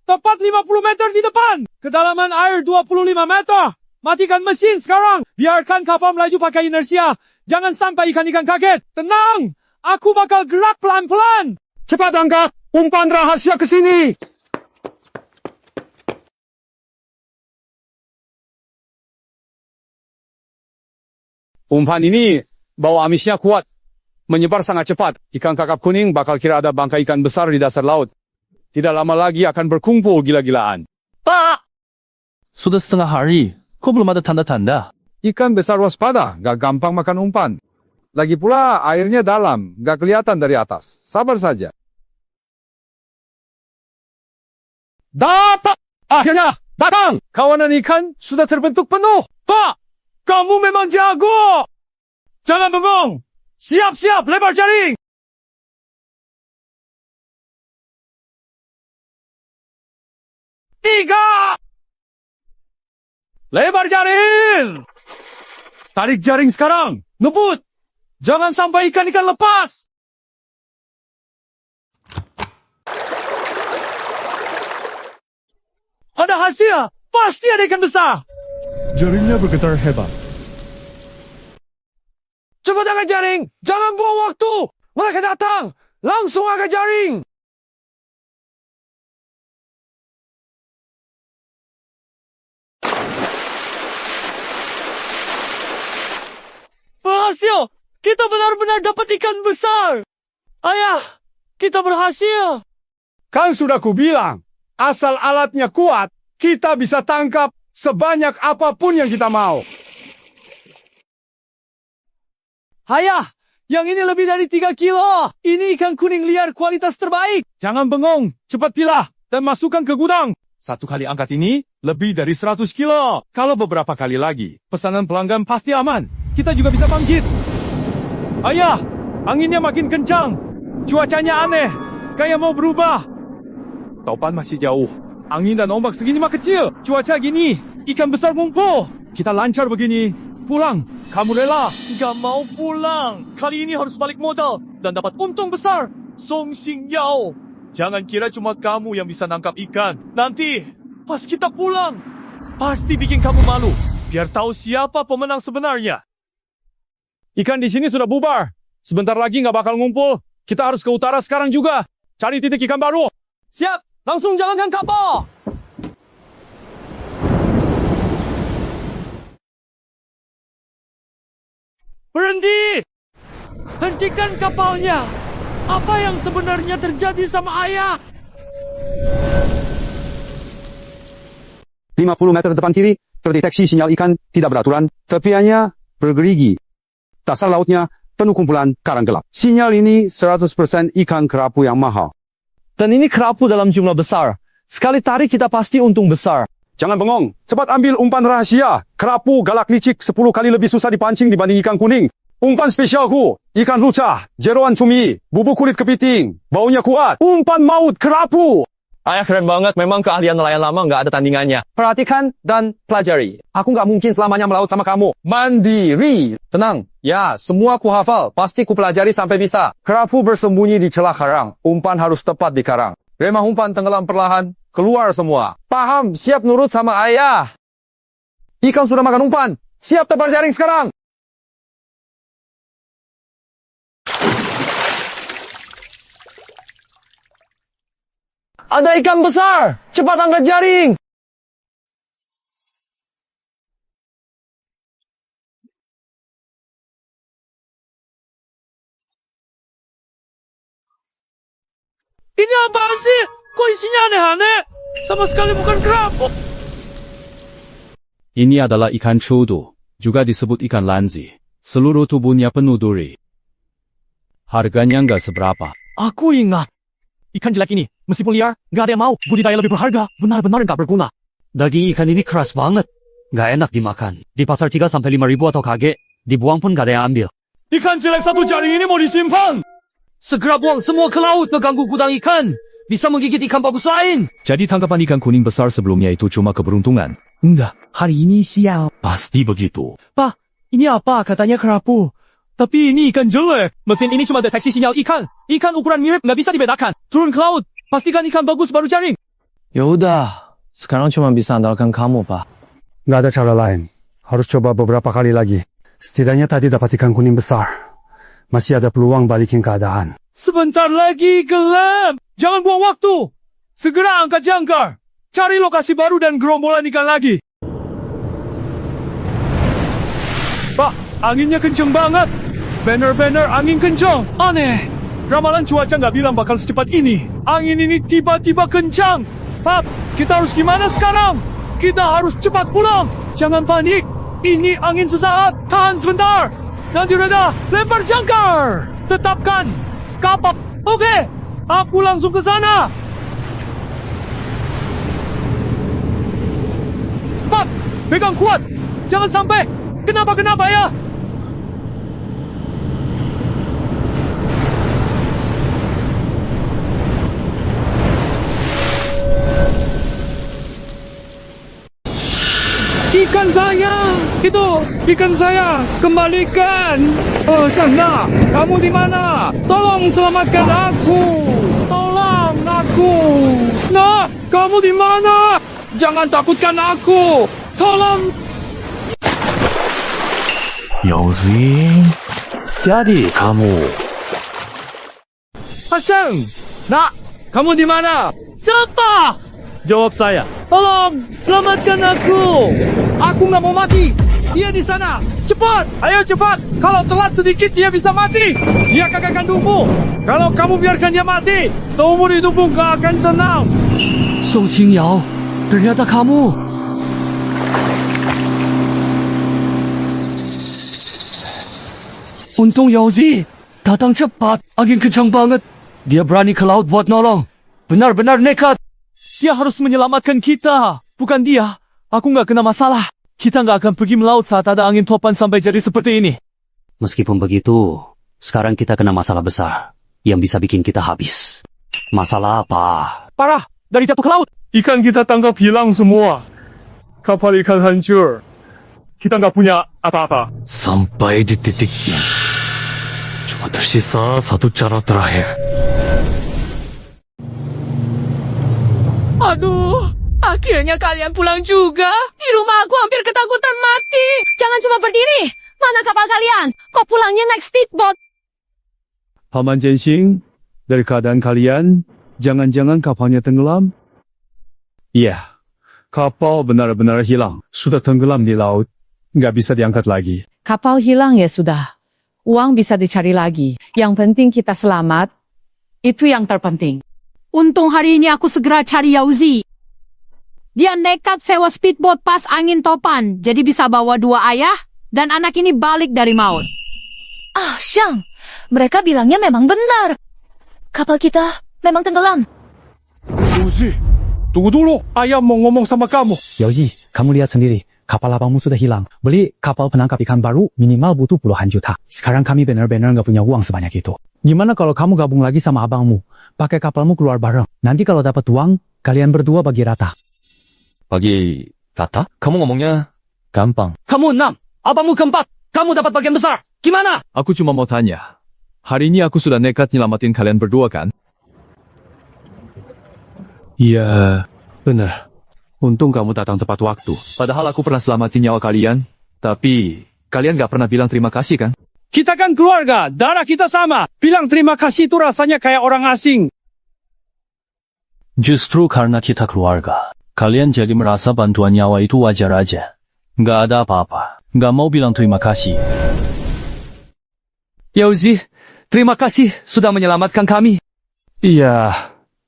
Tepat 50 meter di depan. Kedalaman air 25 meter. Matikan mesin sekarang. Biarkan kapal melaju pakai inersia. Jangan sampai ikan-ikan kaget. Tenang. Aku bakal gerak pelan-pelan. Cepat angkat. Umpan rahasia ke sini. Umpan ini bawa amisnya kuat. Menyebar sangat cepat. Ikan kakap kuning bakal kira ada bangkai ikan besar di dasar laut. Tidak lama lagi akan berkumpul gila-gilaan. Pak! Sudah setengah hari. Kok belum ada tanda-tanda? Ikan besar waspada. Gak gampang makan umpan. Lagi pula airnya dalam. Gak kelihatan dari atas. Sabar saja. Datang! Akhirnya datang! Kawanan ikan sudah terbentuk penuh. Pak! Kamu memang jago! Jangan bengong! Siap-siap lebar jaring! Tiga! Lebar jaring! Tarik jaring sekarang! Ngebut! Jangan sampai ikan-ikan lepas! Ada hasil! Pasti ada ikan besar! Jaringnya bergetar hebat. Cepat angkat jaring! Jangan buang waktu! Mereka datang! Langsung angkat jaring! Berhasil! Kita benar-benar dapat ikan besar! Ayah, kita berhasil! Kan sudah kubilang, asal alatnya kuat, kita bisa tangkap sebanyak apapun yang kita mau. Ayah, yang ini lebih dari 3 kilo. Ini ikan kuning liar kualitas terbaik. Jangan bengong, cepat pilah dan masukkan ke gudang. Satu kali angkat ini, lebih dari 100 kilo. Kalau beberapa kali lagi, pesanan pelanggan pasti aman. Kita juga bisa bangkit. Ayah, anginnya makin kencang. Cuacanya aneh, kayak mau berubah. Topan masih jauh. Angin dan ombak segini mah kecil. Cuaca gini, ikan besar ngumpul. Kita lancar begini. Pulang, kamu rela? Gak mau pulang. Kali ini harus balik modal dan dapat untung besar. Song Xingyao, jangan kira cuma kamu yang bisa nangkap ikan. Nanti, pas kita pulang, pasti bikin kamu malu. Biar tahu siapa pemenang sebenarnya. Ikan di sini sudah bubar. Sebentar lagi nggak bakal ngumpul. Kita harus ke utara sekarang juga. Cari titik ikan baru. Siap, langsung jalankan kapal. Berhenti! Hentikan kapalnya. Apa yang sebenarnya terjadi sama ayah? 50 meter depan kiri, terdeteksi sinyal ikan tidak beraturan, tepiannya bergerigi. Dasar lautnya penuh kumpulan karang gelap. Sinyal ini 100% ikan kerapu yang mahal. Dan ini kerapu dalam jumlah besar. Sekali tarik kita pasti untung besar. Jangan bengong, cepat ambil umpan rahasia. Kerapu galak licik 10 kali lebih susah dipancing dibanding ikan kuning. Umpan spesialku, ikan ruca, jeroan cumi, bubuk kulit kepiting, baunya kuat. Umpan maut kerapu. Ayah keren banget, memang keahlian nelayan lama nggak ada tandingannya. Perhatikan dan pelajari. Aku nggak mungkin selamanya melaut sama kamu. Mandiri. Tenang, ya semua ku hafal, pasti ku pelajari sampai bisa. Kerapu bersembunyi di celah karang, umpan harus tepat di karang. Remah umpan tenggelam perlahan, keluar semua. Paham, siap nurut sama ayah. Ikan sudah makan umpan, siap tebar jaring sekarang. Ada ikan besar! Cepat angkat jaring! Ini apa sih? Kok isinya aneh-aneh? Sama sekali bukan kerapu. Ini adalah ikan codo, juga disebut ikan lanzi. Seluruh tubuhnya penuh duri. Harganya nggak seberapa. Aku ingat. Ikan jelek ini, meskipun liar, nggak ada yang mau. Budidaya lebih berharga, benar-benar nggak berguna. Daging ikan ini keras banget. Nggak enak dimakan. Di pasar 3-5 ribu atau kage, dibuang pun nggak ada yang ambil. Ikan jelek satu jaring ini mau disimpan. Segera buang semua ke laut, mengganggu gudang ikan. Bisa menggigit ikan bagus lain. Jadi tangkapan ikan kuning besar sebelumnya itu cuma keberuntungan. Enggak, hari ini sial. Pasti begitu. Pak, ini apa? Katanya kerapu. Tapi ini ikan jelek. Mesin ini cuma deteksi sinyal ikan. Ikan ukuran mirip nggak bisa dibedakan. Turun ke laut. Pastikan ikan bagus baru jaring. Yaudah, sekarang cuma bisa andalkan kamu, Pak. Nggak ada cara lain. Harus coba beberapa kali lagi. Setidaknya tadi dapat ikan kuning besar. Masih ada peluang balikin keadaan. Sebentar lagi gelap. Jangan buang waktu. Segera angkat jangkar. Cari lokasi baru dan gerombolan ikan lagi. Pak, anginnya kenceng banget. Banner-banner angin kencang. Aneh. Ramalan cuaca nggak bilang bakal secepat ini. Angin ini tiba-tiba kencang. Pak, kita harus gimana sekarang? Kita harus cepat pulang. Jangan panik. Ini angin sesaat. Tahan sebentar. Nanti reda, lempar jangkar. Tetapkan kapal. Oke, aku langsung ke sana. Pak, pegang kuat. Jangan sampai kenapa-kenapa ya. Ikan saya, itu ikan saya, kembalikan. Oh, Sana, kamu di mana? Tolong selamatkan aku. Tolong aku. Nah, kamu di mana? Jangan takutkan aku. Tolong. Yozi, jadi kamu. Hasan, nak, kamu di mana? Siapa? Jawab saya. Tolong, selamatkan aku. Aku nggak mau mati. Dia di sana. Cepat, ayo cepat. Kalau telat sedikit dia bisa mati. Dia kakak kandungmu. Kalau kamu biarkan dia mati, seumur hidupmu gak akan tenang. Song Qingyao, ternyata kamu. Untung Yozi datang cepat. Angin kencang banget. Dia berani ke laut buat nolong. Benar-benar nekat. Dia harus menyelamatkan kita. Bukan dia. Aku nggak kena masalah. Kita nggak akan pergi melaut saat ada angin topan sampai jadi seperti ini. Meskipun begitu, sekarang kita kena masalah besar yang bisa bikin kita habis. Masalah apa? Parah, dari jatuh ke laut. Ikan kita tangkap hilang semua. Kapal ikan hancur. Kita nggak punya apa-apa. Sampai di titik ini, cuma tersisa satu cara terakhir. Aduh, akhirnya kalian pulang juga. Di rumah aku hampir ketakutan mati. Jangan cuma berdiri. Mana kapal kalian? Kok pulangnya naik speedboat? Paman Jensing, dari keadaan kalian, jangan-jangan kapalnya tenggelam? Iya, kapal benar-benar hilang. Sudah tenggelam di laut. Nggak bisa diangkat lagi. Kapal hilang ya sudah. Uang bisa dicari lagi. Yang penting kita selamat. Itu yang terpenting. Untung hari ini aku segera cari Yauzi. Dia nekat sewa speedboat pas angin topan, jadi bisa bawa 2 ayah dan anak ini balik dari maut. Ah, Xiang. Mereka bilangnya memang benar. Kapal kita memang tenggelam. Yauzi, tunggu dulu. Ayah mau ngomong sama kamu. Yauzi, kamu lihat sendiri. kapal abangmu sudah hilang. Beli kapal penangkap ikan baru minimal butuh puluhan juta. Sekarang kami benar-benar nggak punya uang sebanyak itu. Gimana kalau kamu gabung lagi sama abangmu? Pakai kapalmu keluar bareng. Nanti kalau dapat uang, kalian berdua bagi rata. Bagi rata? Kamu ngomongnya gampang. Kamu 6, abangmu keempat. Kamu dapat bagian besar. Gimana? Aku cuma mau tanya. Hari ini aku sudah nekat nyelamatin kalian berdua kan? Iya, benar. Untung kamu datang tepat waktu. Padahal aku pernah selamatin nyawa kalian, tapi kalian gak pernah bilang terima kasih kan? Kita kan keluarga, darah kita sama. Bilang terima kasih itu rasanya kayak orang asing. Justru karena kita keluarga, kalian jadi merasa bantuan nyawa itu wajar aja. Gak ada apa-apa. Gak mau bilang terima kasih. Yauzi, terima kasih sudah menyelamatkan kami. Iya,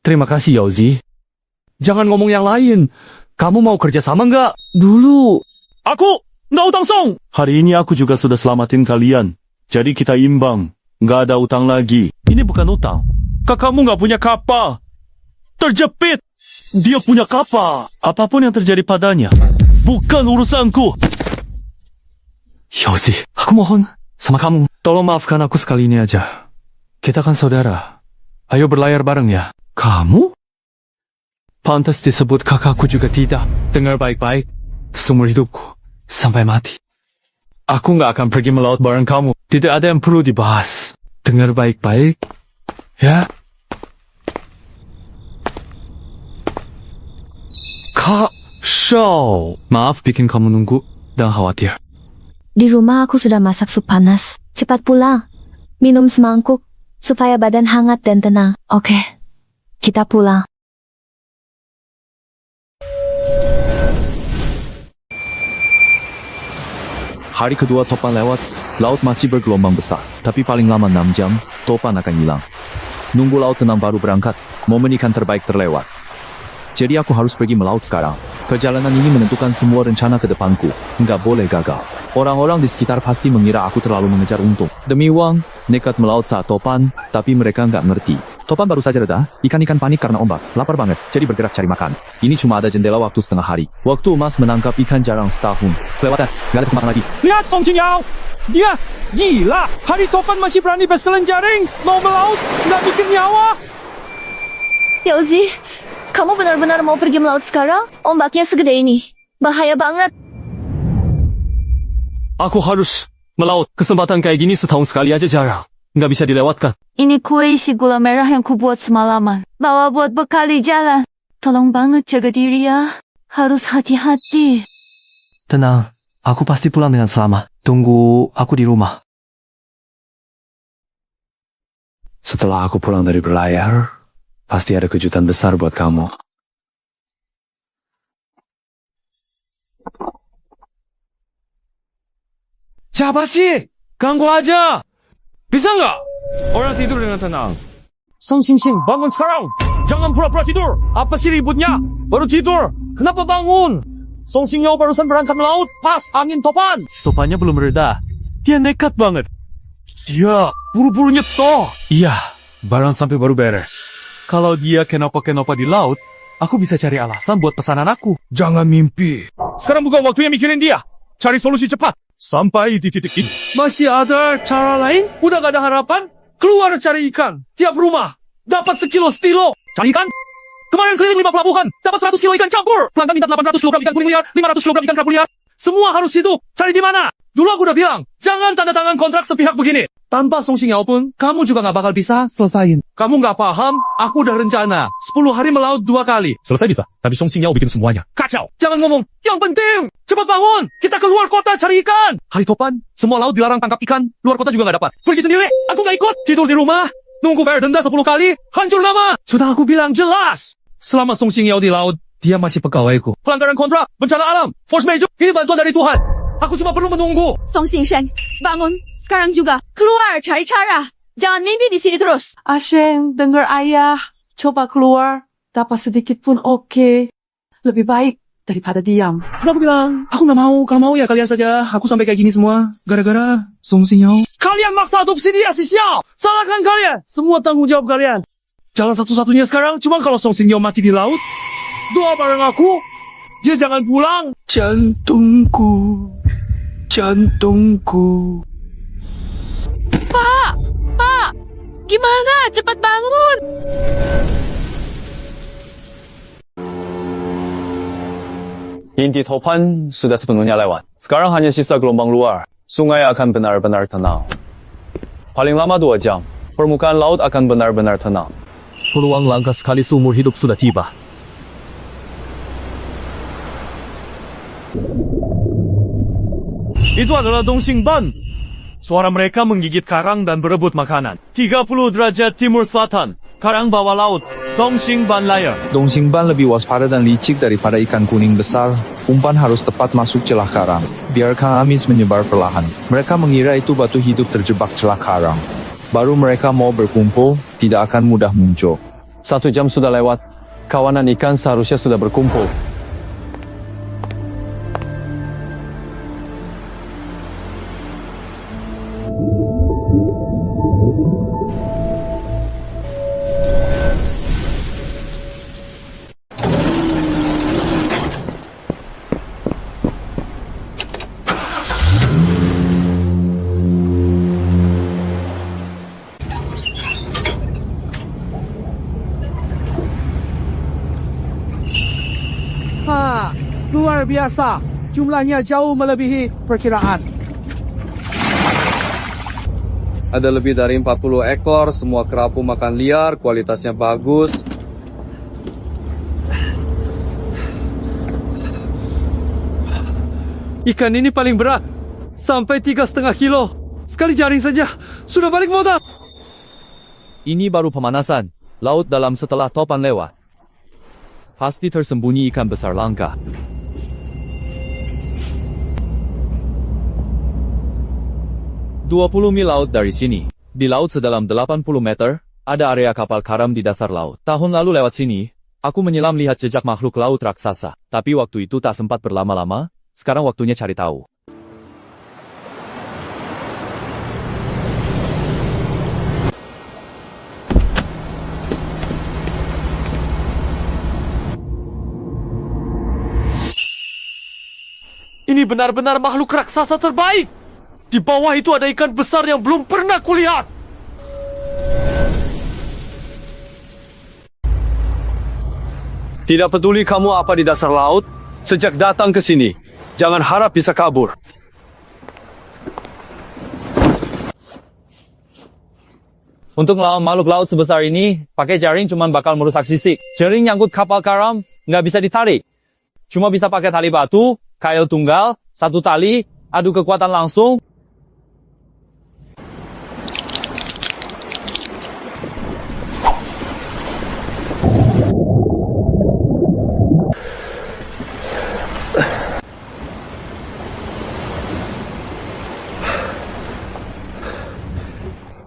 terima kasih Yauzi. Jangan ngomong yang lain. Kamu mau kerja sama nggak? Dulu. Aku nggak utang song. Hari ini aku juga sudah selamatin kalian. Jadi kita imbang. Nggak ada utang lagi. Ini bukan utang. Kakakmu nggak punya kapal. Terjepit. Dia punya kapal. Apapun yang terjadi padanya, bukan urusanku. Yauzi, aku mohon sama kamu. Tolong maafkan aku sekali ini aja. Kita kan saudara. Ayo berlayar bareng ya. Kamu? Pantas disebut kakakku juga tidak. Dengar baik-baik. Seumur hidupku. Sampai mati. Aku nggak akan pergi melaut bareng kamu. Tidak ada yang perlu dibahas. Dengar baik-baik. Ya. Kak Shao. Maaf bikin kamu nunggu dan khawatir. Di rumah aku sudah masak sup panas. Cepat pulang. Minum semangkuk supaya badan hangat dan tenang. Oke. Kita pulang. Hari kedua topan lewat, laut masih bergelombang besar. Tapi paling lama 6 jam, topan akan hilang. Nunggu laut tenang baru berangkat, momen ikan terbaik terlewat. Jadi aku harus pergi melaut sekarang. Perjalanan ini menentukan semua rencana ke depanku. Nggak boleh gagal. Orang-orang di sekitar pasti mengira aku terlalu mengejar untung. Demi uang, nekat melaut saat topan, tapi mereka nggak ngerti. Topan baru saja reda, ikan-ikan panik karena ombak. Lapar banget, jadi bergerak cari makan. Ini cuma ada jendela waktu setengah hari. Waktu emas menangkap ikan jarang setahun. Kelewatan, nggak ada kesempatan lagi. Lihat Song Xingyao. Dia gila. Hari topan masih berani berselan jaring. Mau melaut, nggak bikin nyawa. Yauzi, kamu benar-benar mau pergi melaut sekarang? Ombaknya segede ini. Bahaya banget. Aku harus melaut. Kesempatan kayak gini setahun sekali aja jarang. Nggak bisa dilewatkan. Ini kue isi gula merah yang kubuat semalaman. Bawa buat bekal di jalan. Tolong banget jaga diri ya. Harus hati-hati. Tenang, aku pasti pulang dengan selamat. Tunggu aku di rumah. Setelah aku pulang dari berlayar, pasti ada kejutan besar buat kamu. Siapa sih? Ganggu aja. Bisa nggak? Orang tidur dengan tenang. Song Xingxing, bangun sekarang. Jangan pura-pura tidur. Apa sih ributnya? Baru tidur. Kenapa bangun? Song Xingyao barusan berangkat melaut. Pas angin topan. Topannya belum reda. Dia nekat banget. Dia buru-buru nyetor. Iya, barang sampai baru beres. Kalau dia kenapa-kenapa di laut, aku bisa cari alasan buat pesanan aku. Jangan mimpi. Sekarang bukan waktunya mikirin dia. Cari solusi cepat. Sampai di titik ini. Masih ada cara lain? Udah gak ada harapan? Keluar cari ikan. Tiap rumah. Dapat sekilo stilo. Cari ikan? Kemarin keliling 5 pelabuhan. Dapat 100 kilo ikan campur. Pelanggan minta 800 kg ikan kuning liar. 500 kg ikan kerapu liar. Semua harus hidup. Cari di mana? Dulu aku udah bilang. Jangan tanda tangan kontrak sepihak begini. Tanpa Song Xingyao pun, kamu juga gak bakal bisa selesain. Kamu gak paham? Aku udah rencana. 10 hari melaut 2 kali. Selesai bisa, tapi Song Xingyao bikin semuanya. Kacau. Jangan ngomong. Yang penting. Cepat bangun. Kita keluar kota cari ikan. Hari topan, semua laut dilarang tangkap ikan. Luar kota juga gak dapat. Pergi sendiri. Aku gak ikut. Tidur di rumah. Nunggu bayar denda 10 kali. Hancur nama. Sudah aku bilang jelas. Selama Song Xingyao di laut, dia masih pegawaiku. Pelanggaran kontrak, bencana alam, force major. Ini bantuan dari Tuhan. Aku cuma perlu menunggu. Song Xingsheng, bangun. Sekarang juga. Keluar, cari cara. Jangan mimpi di sini terus. Asheng, dengar ayah. Coba keluar. Dapat sedikit pun oke. Lebih baik daripada diam. Kenapa aku bilang? Aku gak mau. Kalau mau ya kalian saja. Aku sampai kayak gini semua. Gara-gara Song Xingyao. Kalian maksa adopsi dia, si Xiao. Salahkan kalian. Semua tanggung jawab kalian. Jalan satu-satunya sekarang cuma kalau Song Xingyao mati di laut. Doa bareng aku. Dia jangan pulang. Jantungku, jantungku. Pak! Pak! Gimana? Cepat bangun! Inti topan sudah sepenuhnya lewat. Sekarang hanya sisa gelombang luar. Sungai akan benar-benar tenang. Paling lama 2 jam. Permukaan laut akan benar-benar tenang. Peluang langka sekali seumur hidup sudah tiba. Itu adalah Dongxing Ban. Suara mereka menggigit karang dan berebut makanan. 30 derajat timur selatan. Karang bawah laut. Dongxing Ban Layer. Dongxing Ban lebih waspada dan licik daripada ikan kuning besar. Umpan harus tepat masuk celah karang. Biarkan amis menyebar perlahan. Mereka mengira itu batu hidup terjebak celah karang. Baru mereka mau berkumpul, tidak akan mudah muncul. 1 jam sudah lewat. Kawanan ikan seharusnya sudah berkumpul. Luar biasa. Jumlahnya jauh melebihi perkiraan. Ada lebih dari 40 ekor, semua kerapu makan liar, kualitasnya bagus. Ikan ini paling berat, sampai 3,5 kilo. Sekali jaring saja, sudah balik modal. Ini baru pemanasan. Laut dalam setelah topan lewat. Pasti tersembunyi ikan besar langka. "20 mil laut dari sini. Di laut sedalam 80 meter, ada area kapal karam di dasar laut. Tahun lalu lewat sini, aku menyelam lihat jejak makhluk laut raksasa. Tapi waktu itu tak sempat berlama-lama, sekarang waktunya cari tahu." Ini benar-benar makhluk raksasa terbaik. Di bawah itu ada ikan besar yang belum pernah kulihat. Tidak peduli kamu apa di dasar laut, sejak datang ke sini, jangan harap bisa kabur. Untuk melawan makhluk laut sebesar ini, pakai jaring cuma bakal merusak sisik. Jaring nyangkut kapal karam, nggak bisa ditarik. Cuma bisa pakai tali batu, kail tunggal, 1 tali, adu kekuatan langsung.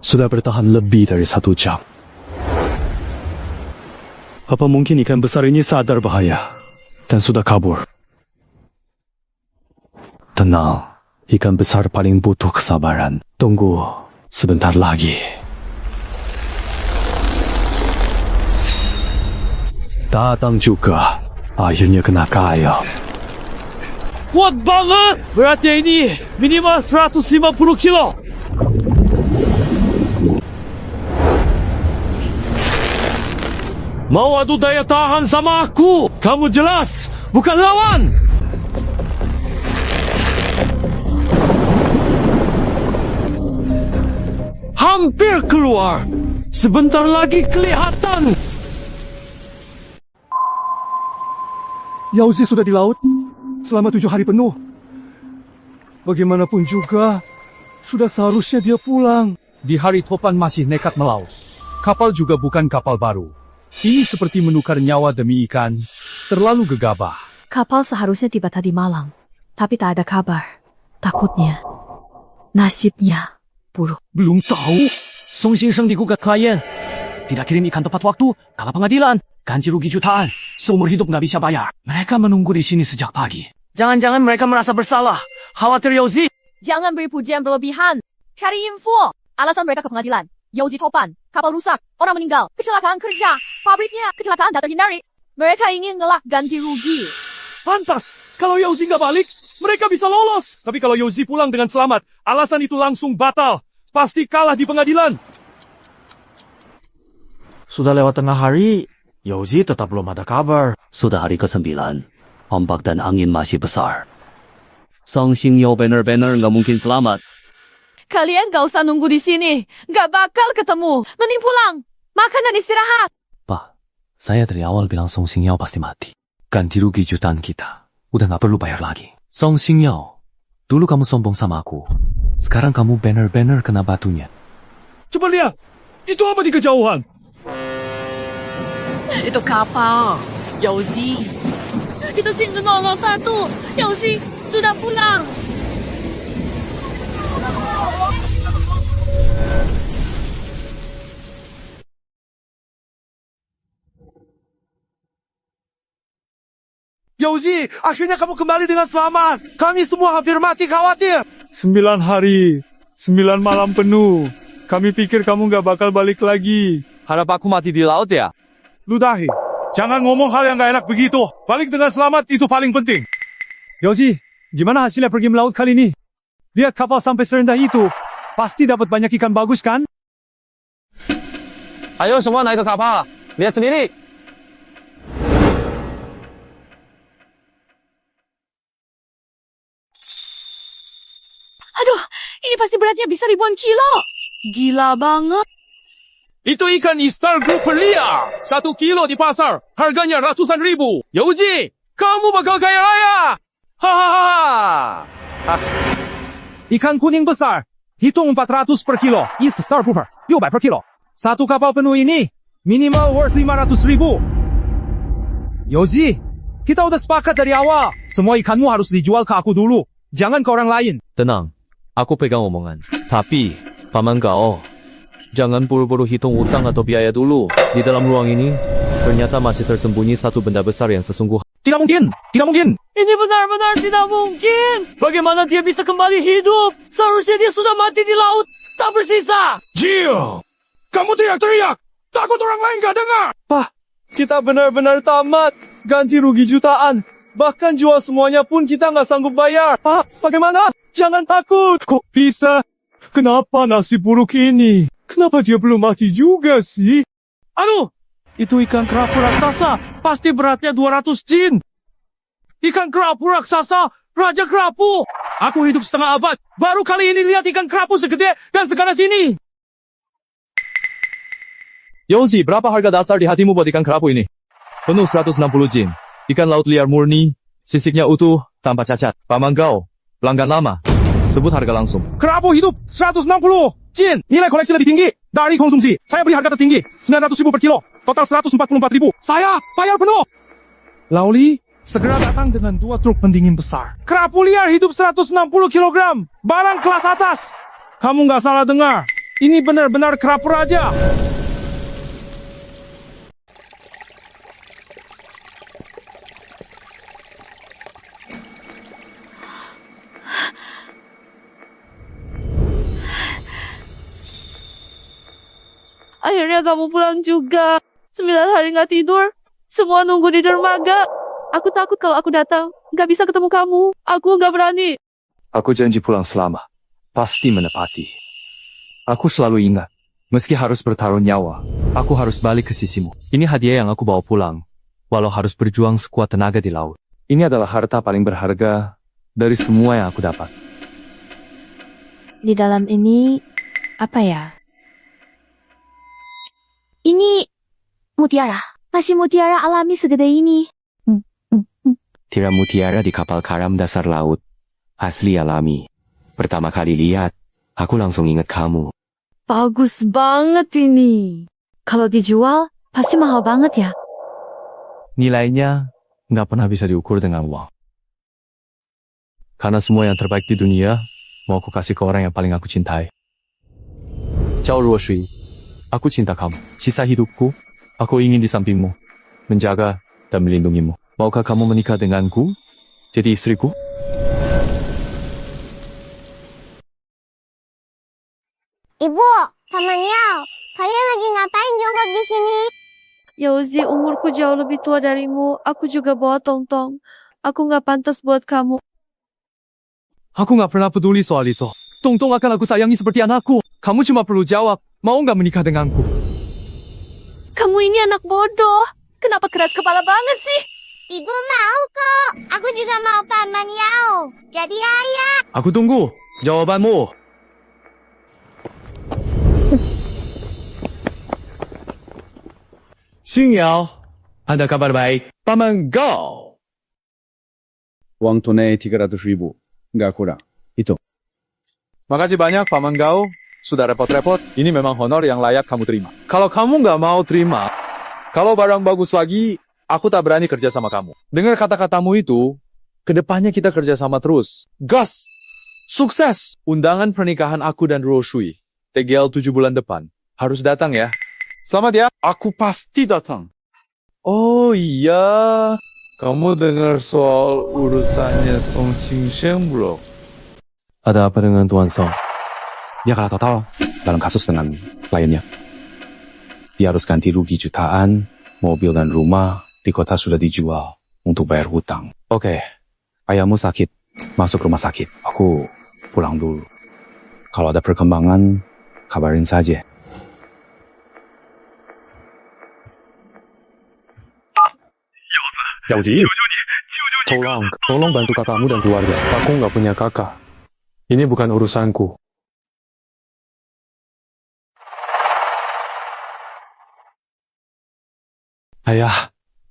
Sudah bertahan lebih dari 1 jam. Apa mungkin ikan besar ini sadar bahaya dan sudah kabur? Tenang, ikan besar paling butuh kesabaran. Tunggu sebentar lagi. Datang juga, akhirnya kena kaya. Kuat banget! Beratnya ini minimal 150 kilo. Mau adu daya tahan sama aku? Kamu jelas bukan lawan! Hampir keluar. Sebentar lagi kelihatan. Yauzi sudah di laut selama 7 hari penuh. Bagaimanapun juga, sudah seharusnya dia pulang. Di hari topan masih nekat melaut. Kapal juga bukan kapal baru. Ini seperti menukar nyawa demi ikan. Terlalu gegabah. Kapal seharusnya tiba tadi malam, tapi tak ada kabar. Takutnya, nasibnya buruk. Belum tahu. Song Xing digugat klien. Tidak kirim ikan tepat waktu, kalah pengadilan. Ganti rugi jutaan. Seumur hidup nggak bisa bayar. Mereka menunggu di sini sejak pagi. Jangan-jangan mereka merasa bersalah. Khawatir Yauzi. Jangan beri pujian berlebihan. Cari info. Alasan mereka ke pengadilan. Yauzi topan, kapal rusak, orang meninggal, kecelakaan kerja, pabriknya, kecelakaan tak terhindari. Mereka ingin ngelak ganti rugi. Pantas, kalau Yauzi nggak balik, mereka bisa lolos. Tapi kalau Yauzi pulang dengan selamat, alasan itu langsung batal. Pasti kalah di pengadilan. Sudah lewat tengah hari, Yauzi tetap belum ada kabar. Sudah hari ke-9, ombak dan angin masih besar. Song Xingyao benar-benar nggak mungkin selamat. Kalian gak usah nunggu di sini. Gak bakal ketemu. Mending pulang. Makan dan istirahat. Pak, saya dari awal bilang Song Xingyao pasti mati. Ganti rugi jutaan kita. Udah gak perlu bayar lagi. Song Xingyao, dulu kamu sombong sama aku. Sekarang kamu benar-benar kena batunya. Coba lihat, itu apa di kejauhan? Itu kapal. Yauzi. Itu Sing 001. Yauzi sudah pulang. Yauzi, akhirnya kamu kembali dengan selamat. Kami semua hampir mati khawatir. 9 hari, 9 malam penuh. Kami pikir kamu nggak bakal balik lagi. Harap aku mati di laut ya? Ludahi, jangan ngomong hal yang gak enak begitu. Balik dengan selamat itu paling penting. Yauzi, gimana hasilnya pergi melaut kali ini? Lihat kapal sampai serendah itu. Pasti dapat banyak ikan bagus kan? Ayo semua naik ke kapal. Lihat sendiri. Aduh, ini pasti beratnya bisa ribuan kilo. Gila banget. Itu ikan Star Grouper liar. 1 kilo di pasar. Harganya ratusan ribu. Yauzi, kamu bakal kaya raya. Hahaha. Ikan kuning besar. Hitung 400 per kilo. East Star Grouper. 600 per kilo. Satu kapal penuh ini minimal worth 500 ribu. Yauzi, kita udah sepakat dari awal. Semua ikanmu harus dijual ke aku dulu. Jangan ke orang lain. Tenang, aku pegang omongan. Tapi, paman kau, jangan buru-buru hitung utang atau biaya dulu. Di dalam ruang ini, ternyata masih tersembunyi satu benda besar yang sesungguhnya. Tidak mungkin! Tidak mungkin! Ini benar-benar tidak mungkin. Bagaimana dia bisa kembali hidup? Seharusnya dia sudah mati di laut. Tak bersisa. Jill! Kamu teriak-teriak! Takut orang lain gak dengar! Pak, kita benar-benar tamat. Ganti rugi jutaan. Bahkan jual semuanya pun kita nggak sanggup bayar. Pak, bagaimana? Jangan takut. Kok bisa? Kenapa nasib buruk ini? Kenapa dia belum mati juga sih? Aduh, itu ikan kerapu raksasa. Pasti beratnya 200 jin. Ikan kerapu raksasa, Raja Kerapu. Aku hidup setengah abad. Baru kali ini lihat ikan kerapu segede dan seganas ini. Yauzi, berapa harga dasar di hatimu buat ikan kerapu ini? Penuh 160 jin. Ikan laut liar murni, sisiknya utuh, tanpa cacat. Paman kau, pelanggan lama. Sebut harga langsung. Kerapu hidup 160 jin. Nilai koleksi lebih tinggi dari konsumsi. Saya beli harga tertinggi 900 ribu per kilo. Total 144 ribu. Saya bayar penuh. Lauli, segera datang dengan 2 truk pendingin besar. Kerapu liar hidup 160 kilogram. Barang kelas atas. Kamu nggak salah dengar. Ini benar-benar kerapu raja. Akhirnya kamu pulang juga. 9 hari nggak tidur. Semua nunggu di dermaga. Aku takut kalau aku datang, nggak bisa ketemu kamu. Aku nggak berani. Aku janji pulang selama. Pasti menepati. Aku selalu ingat. Meski harus bertaruh nyawa, aku harus balik ke sisimu. Ini hadiah yang aku bawa pulang. Walau harus berjuang sekuat tenaga di laut. Ini adalah harta paling berharga dari semua yang aku dapat. Di dalam ini, apa ya? Ini mutiara. Masih mutiara alami segede ini. Tirai mutiara di kapal karam dasar laut. Asli alami. Pertama kali lihat, aku langsung ingat kamu. Bagus banget ini. Kalau dijual, pasti mahal banget ya. Nilainya nggak pernah bisa diukur dengan uang. Karena semua yang terbaik di dunia, mau aku kasih ke orang yang paling aku cintai. Ciao Ruoshui, aku cinta kamu. Sisa hidupku, aku ingin di sampingmu, menjaga dan melindungimu. Maukah kamu menikah denganku? Jadi istriku? Ibu, Paman Yao, kalian lagi ngapain jongkok di sini? Yauzi, umurku jauh lebih tua darimu. Aku juga bawa tong-tong. Aku nggak pantas buat kamu. Aku nggak pernah peduli soal itu. Tongtong akan aku sayangi seperti anakku. Kamu cuma perlu jawab, mau nggak menikah denganku? Kamu ini anak bodoh. Kenapa keras kepala banget sih? Ibu mau kok. Aku juga mau Paman Yao. Jadi ayah. Aku tunggu jawabanmu. Xingyao, ada kabar baik? Paman Gao. Uang tunai 300.000. Nggak kurang. Itu. Makasih banyak, Paman Gao. Sudah repot-repot, ini memang honor yang layak kamu terima. Kalau kamu nggak mau terima, kalau barang bagus lagi, aku tak berani kerja sama kamu. Dengar kata-katamu itu, kedepannya kita kerja sama terus. Gas! Sukses! Undangan pernikahan aku dan Roshui, TGL 7 bulan depan. Harus datang ya. Selamat ya. Aku pasti datang. Oh iya, kamu dengar soal urusannya Song Xingsheng bro? Ada apa dengan Tuan Song? Dia kalah total dalam kasus dengan kliennya. Dia harus ganti rugi jutaan, mobil dan rumah di kota sudah dijual untuk bayar hutang. Oke, ayahmu sakit, masuk rumah sakit. Aku pulang dulu. Kalau ada perkembangan, kabarin saja. Yauzi, tolong bantu kakakmu dan keluarga. Aku nggak punya kakak. Ini bukan urusanku. Ayah,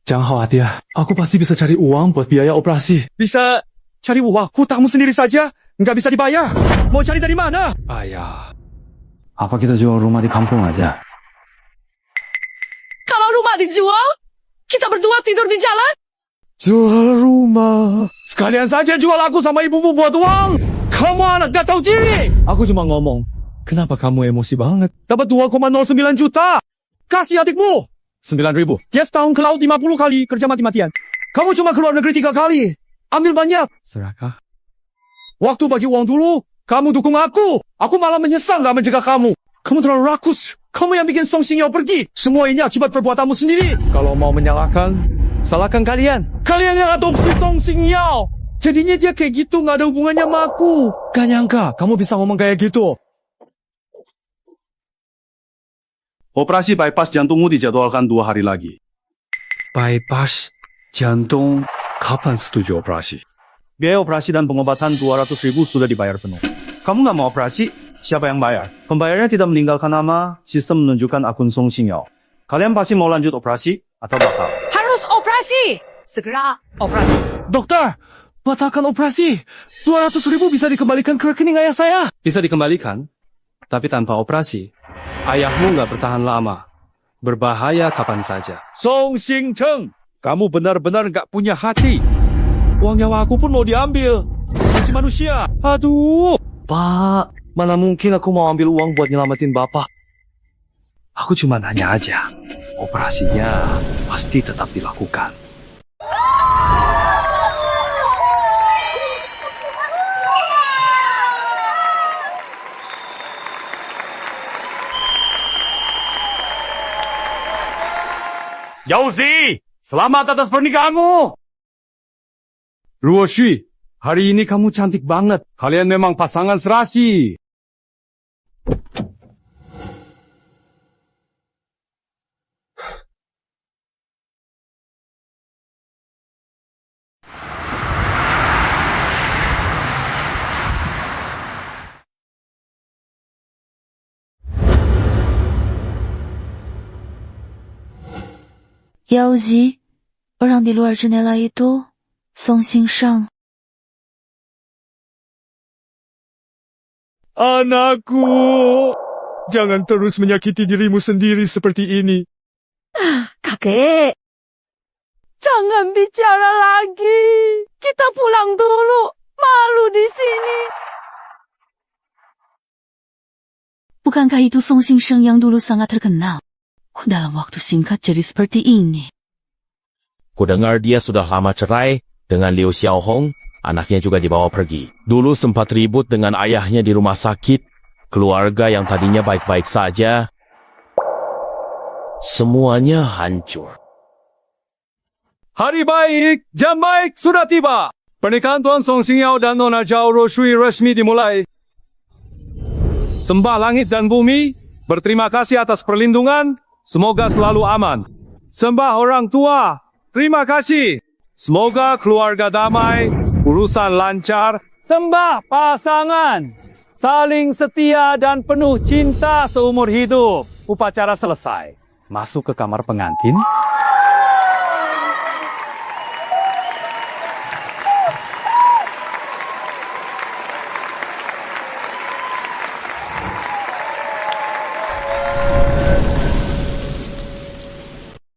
jangan khawatir. Aku pasti bisa cari uang buat biaya operasi. Bisa cari uang, hutangmu sendiri saja. Nggak bisa dibayar. Mau cari dari mana? Ayah, apa kita jual rumah di kampung aja? Kalau rumah dijual, kita berdua tidur di jalan? Jual rumah. Sekalian saja jual aku sama ibumu buat uang. Kamu anak gak tahu diri. Aku cuma ngomong, kenapa kamu emosi banget? Dapat 2,09 juta. Kasih adikmu. 9.000. Dia setahun ke laut 50 kali, kerja mati-matian. Kamu cuma keluar negeri 3 kali. Ambil banyak. Serakah. Waktu bagi uang dulu, kamu dukung aku. Aku malah menyesal gak mencegah kamu. Kamu terlalu rakus. Kamu yang bikin Song Xingyao pergi. Semua ini akibat perbuatanmu sendiri. Kalau mau menyalahkan, salahkan kalian. Kalian yang adopsi Song Xingyao. Jadinya dia kayak gitu, gak ada hubungannya sama aku. Gak nyangka, kamu bisa ngomong kayak gitu. Operasi bypass jantungmu dijadwalkan 2 hari lagi. Bypass jantung, kapan setuju operasi? Biaya operasi dan pengobatan 200.000 sudah dibayar penuh. Kamu nggak mau operasi? Siapa yang bayar? Pembayarnya tidak meninggalkan nama, sistem menunjukkan akun Song Xingyao. Kalian pasti mau lanjut operasi atau bakal? Harus operasi! Segera operasi. Dokter, batalkan operasi. 200.000 bisa dikembalikan ke rekening ayah saya. Bisa dikembalikan, tapi tanpa operasi. Ayahmu nggak bertahan lama. Berbahaya kapan saja. Song Xingcheng, kamu benar-benar nggak punya hati. Uang nyawa aku pun mau diambil. Masih manusia. Aduh. Pak, mana mungkin aku mau ambil uang buat nyelamatin bapak. Aku cuma nanya aja. Operasinya pasti tetap dilakukan. Yauzi, selamat atas pernikahanmu. Ruoshui, hari ini kamu cantik banget. Kalian memang pasangan serasi. Yauzi, orang di luar jendela itu, Song Xingsheng. Anakku, jangan terus menyakiti dirimu sendiri seperti ini. Kakek, jangan bicara lagi. Kita pulang dulu. Malu di sini. Bukankah itu Song Xingsheng yang dulu sangat terkenal? Dalam waktu singkat jadi seperti ini. Kudengar dia sudah lama cerai dengan Liu Xiaohong, anaknya juga dibawa pergi. Dulu sempat ribut dengan ayahnya di rumah sakit, keluarga yang tadinya baik-baik saja. Semuanya hancur. Hari baik, jam baik sudah tiba. Pernikahan Tuan Song Xingyao dan Nona Zhao Roshui resmi dimulai. Sembah langit dan bumi, berterima kasih atas perlindungan, semoga selalu aman. Sembah orang tua, terima kasih. Semoga keluarga damai, urusan lancar. Sembah pasangan, saling setia dan penuh cinta seumur hidup. Upacara selesai. Masuk ke kamar pengantin.